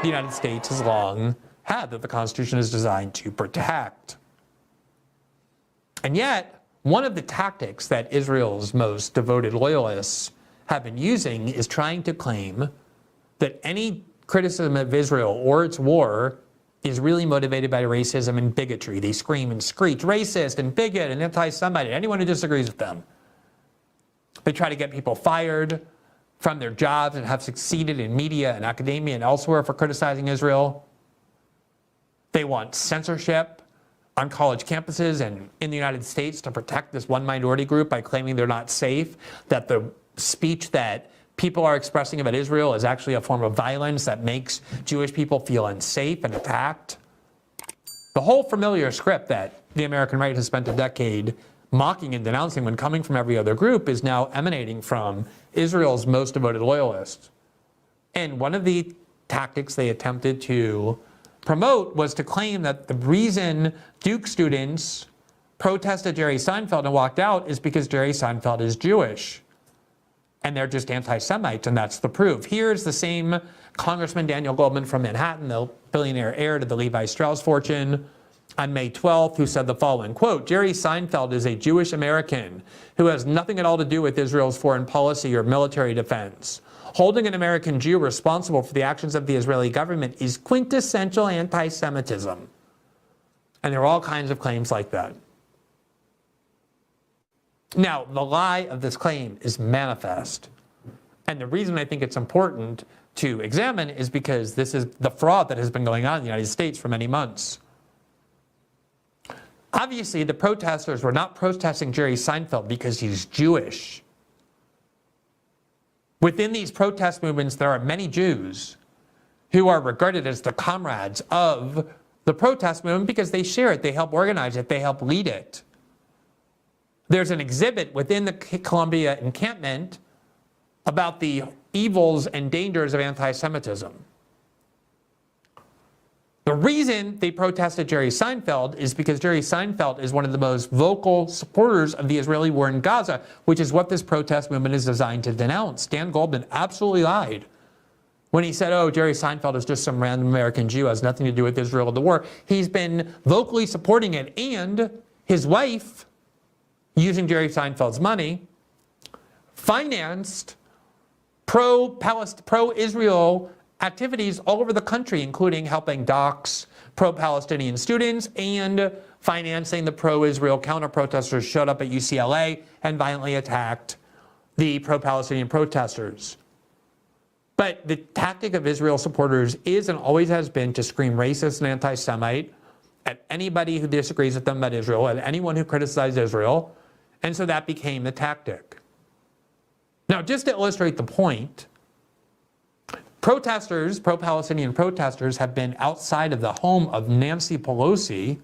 the United States has long had, that the Constitution is designed to protect. And yet, one of the tactics that Israel's most devoted loyalists have been using is trying to claim that any criticism of Israel or its war is really motivated by racism and bigotry. They scream and screech, racist and bigot and anti-Semite, anyone who disagrees with them. They try to get people fired from their jobs and have succeeded in media and academia and elsewhere for criticizing Israel. They want censorship on college campuses and in the United States to protect this one minority group by claiming they're not safe, that the speech that people are expressing about Israel is actually a form of violence that makes Jewish people feel unsafe and attacked. The whole familiar script that the American right has spent a decade mocking and denouncing when coming from every other group is now emanating from Israel's most devoted loyalists. And one of the tactics they attempted to promote was to claim that the reason Duke students protested Jerry Seinfeld and walked out is because Jerry Seinfeld is Jewish. And they're just anti-Semites, and that's the proof. Here's the same Congressman Daniel Goldman from Manhattan, the billionaire heir to the Levi Strauss fortune, on May 12th, who said the following, quote, Jerry Seinfeld is a Jewish American who has nothing at all to do with Israel's foreign policy or military defense. Holding an American Jew responsible for the actions of the Israeli government is quintessential anti-Semitism. And there are all kinds of claims like that. Now, the lie of this claim is manifest. And the reason I think it's important to examine is because this is the fraud that has been going on in the United States for many months. Obviously, the protesters were not protesting Jerry Seinfeld because he's Jewish. Within these protest movements, there are many Jews who are regarded as the comrades of the protest movement because they share it, they help organize it, they help lead it. There's an exhibit within the Columbia encampment about the evils and dangers of anti-Semitism. The reason they protested Jerry Seinfeld is because Jerry Seinfeld is one of the most vocal supporters of the Israeli war in Gaza, which is what this protest movement is designed to denounce. Dan Goldman absolutely lied when he said, oh, Jerry Seinfeld is just some random American Jew, has nothing to do with Israel or the war. He's been vocally supporting it, and his wife, using Jerry Seinfeld's money, financed pro-Israel activities all over the country, including helping dox pro-Palestinian students and financing the pro-Israel counter-protesters showed up at UCLA and violently attacked the pro-Palestinian protesters. But the tactic of Israel supporters is and always has been to scream racist and anti-Semite at anybody who disagrees with them about Israel, at anyone who criticized Israel. And so that became the tactic. Now, just to illustrate the point, protesters, pro-Palestinian protesters, have been outside of the home of Nancy Pelosi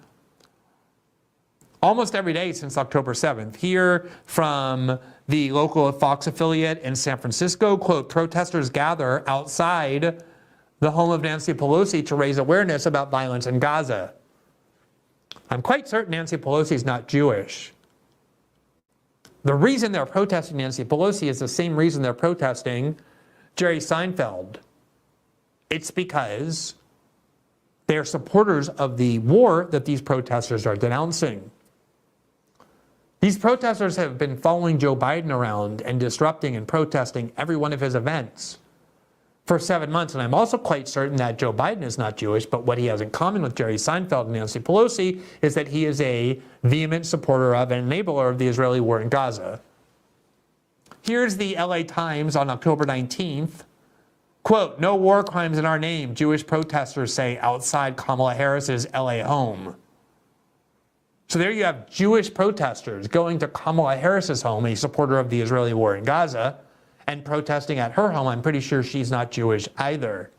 almost every day since October 7th. Here from the local Fox affiliate in San Francisco, quote, protesters gather outside the home of Nancy Pelosi to raise awareness about violence in Gaza. I'm quite certain Nancy Pelosi is not Jewish. The reason they're protesting Nancy Pelosi is the same reason they're protesting Jerry Seinfeld. It's because they're supporters of the war that these protesters are denouncing. These protesters have been following Joe Biden around and disrupting and protesting every one of his events for 7 months. And I'm also quite certain that Joe Biden is not Jewish, but what he has in common with Jerry Seinfeld and Nancy Pelosi is that he is a vehement supporter of and enabler of the Israeli war in Gaza. Here's the LA Times on October 19th. Quote, no war crimes in our name, Jewish protesters say outside Kamala Harris's LA home. So there you have Jewish protesters going to Kamala Harris's home, a supporter of the Israeli war in Gaza, and protesting at her home. I'm pretty sure she's not Jewish either.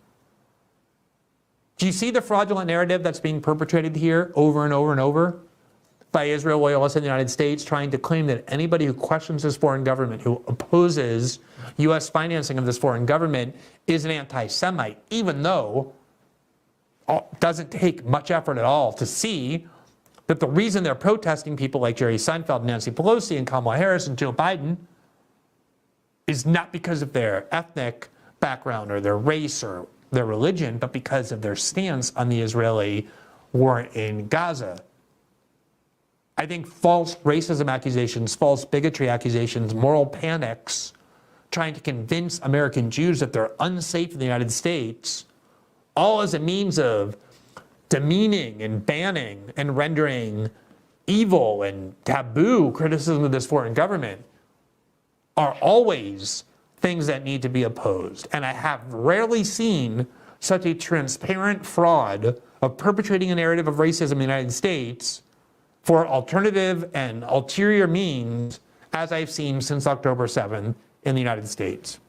Do you see the fraudulent narrative that's being perpetrated here over and over and over by Israel loyalists in the United States, trying to claim that anybody who questions this foreign government, who opposes U.S. financing of this foreign government, is an anti-Semite, even though it doesn't take much effort at all to see that the reason they're protesting people like Jerry Seinfeld, Nancy Pelosi, and Kamala Harris, and Joe Biden is not because of their ethnic background or their race or their religion, but because of their stance on the Israeli war in Gaza. I think false racism accusations, false bigotry accusations, moral panics, trying to convince American Jews that they're unsafe in the United States, all as a means of demeaning and banning and rendering evil and taboo criticism of this foreign government, are always things that need to be opposed. And I have rarely seen such a transparent fraud of perpetrating a narrative of racism in the United States for alternative and ulterior means as I've seen since October 7th in the United States.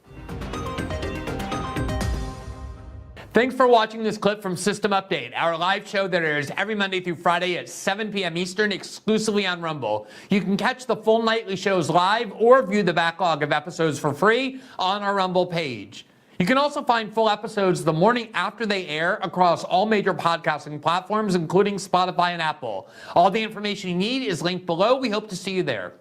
Thanks for watching this clip from System Update, our live show that airs every Monday through Friday at 7 p.m. Eastern, exclusively on Rumble. You can catch the full nightly shows live or view the backlog of episodes for free on our Rumble page. You can also find full episodes the morning after they air across all major podcasting platforms, including Spotify and Apple. All the information you need is linked below. We hope to see you there.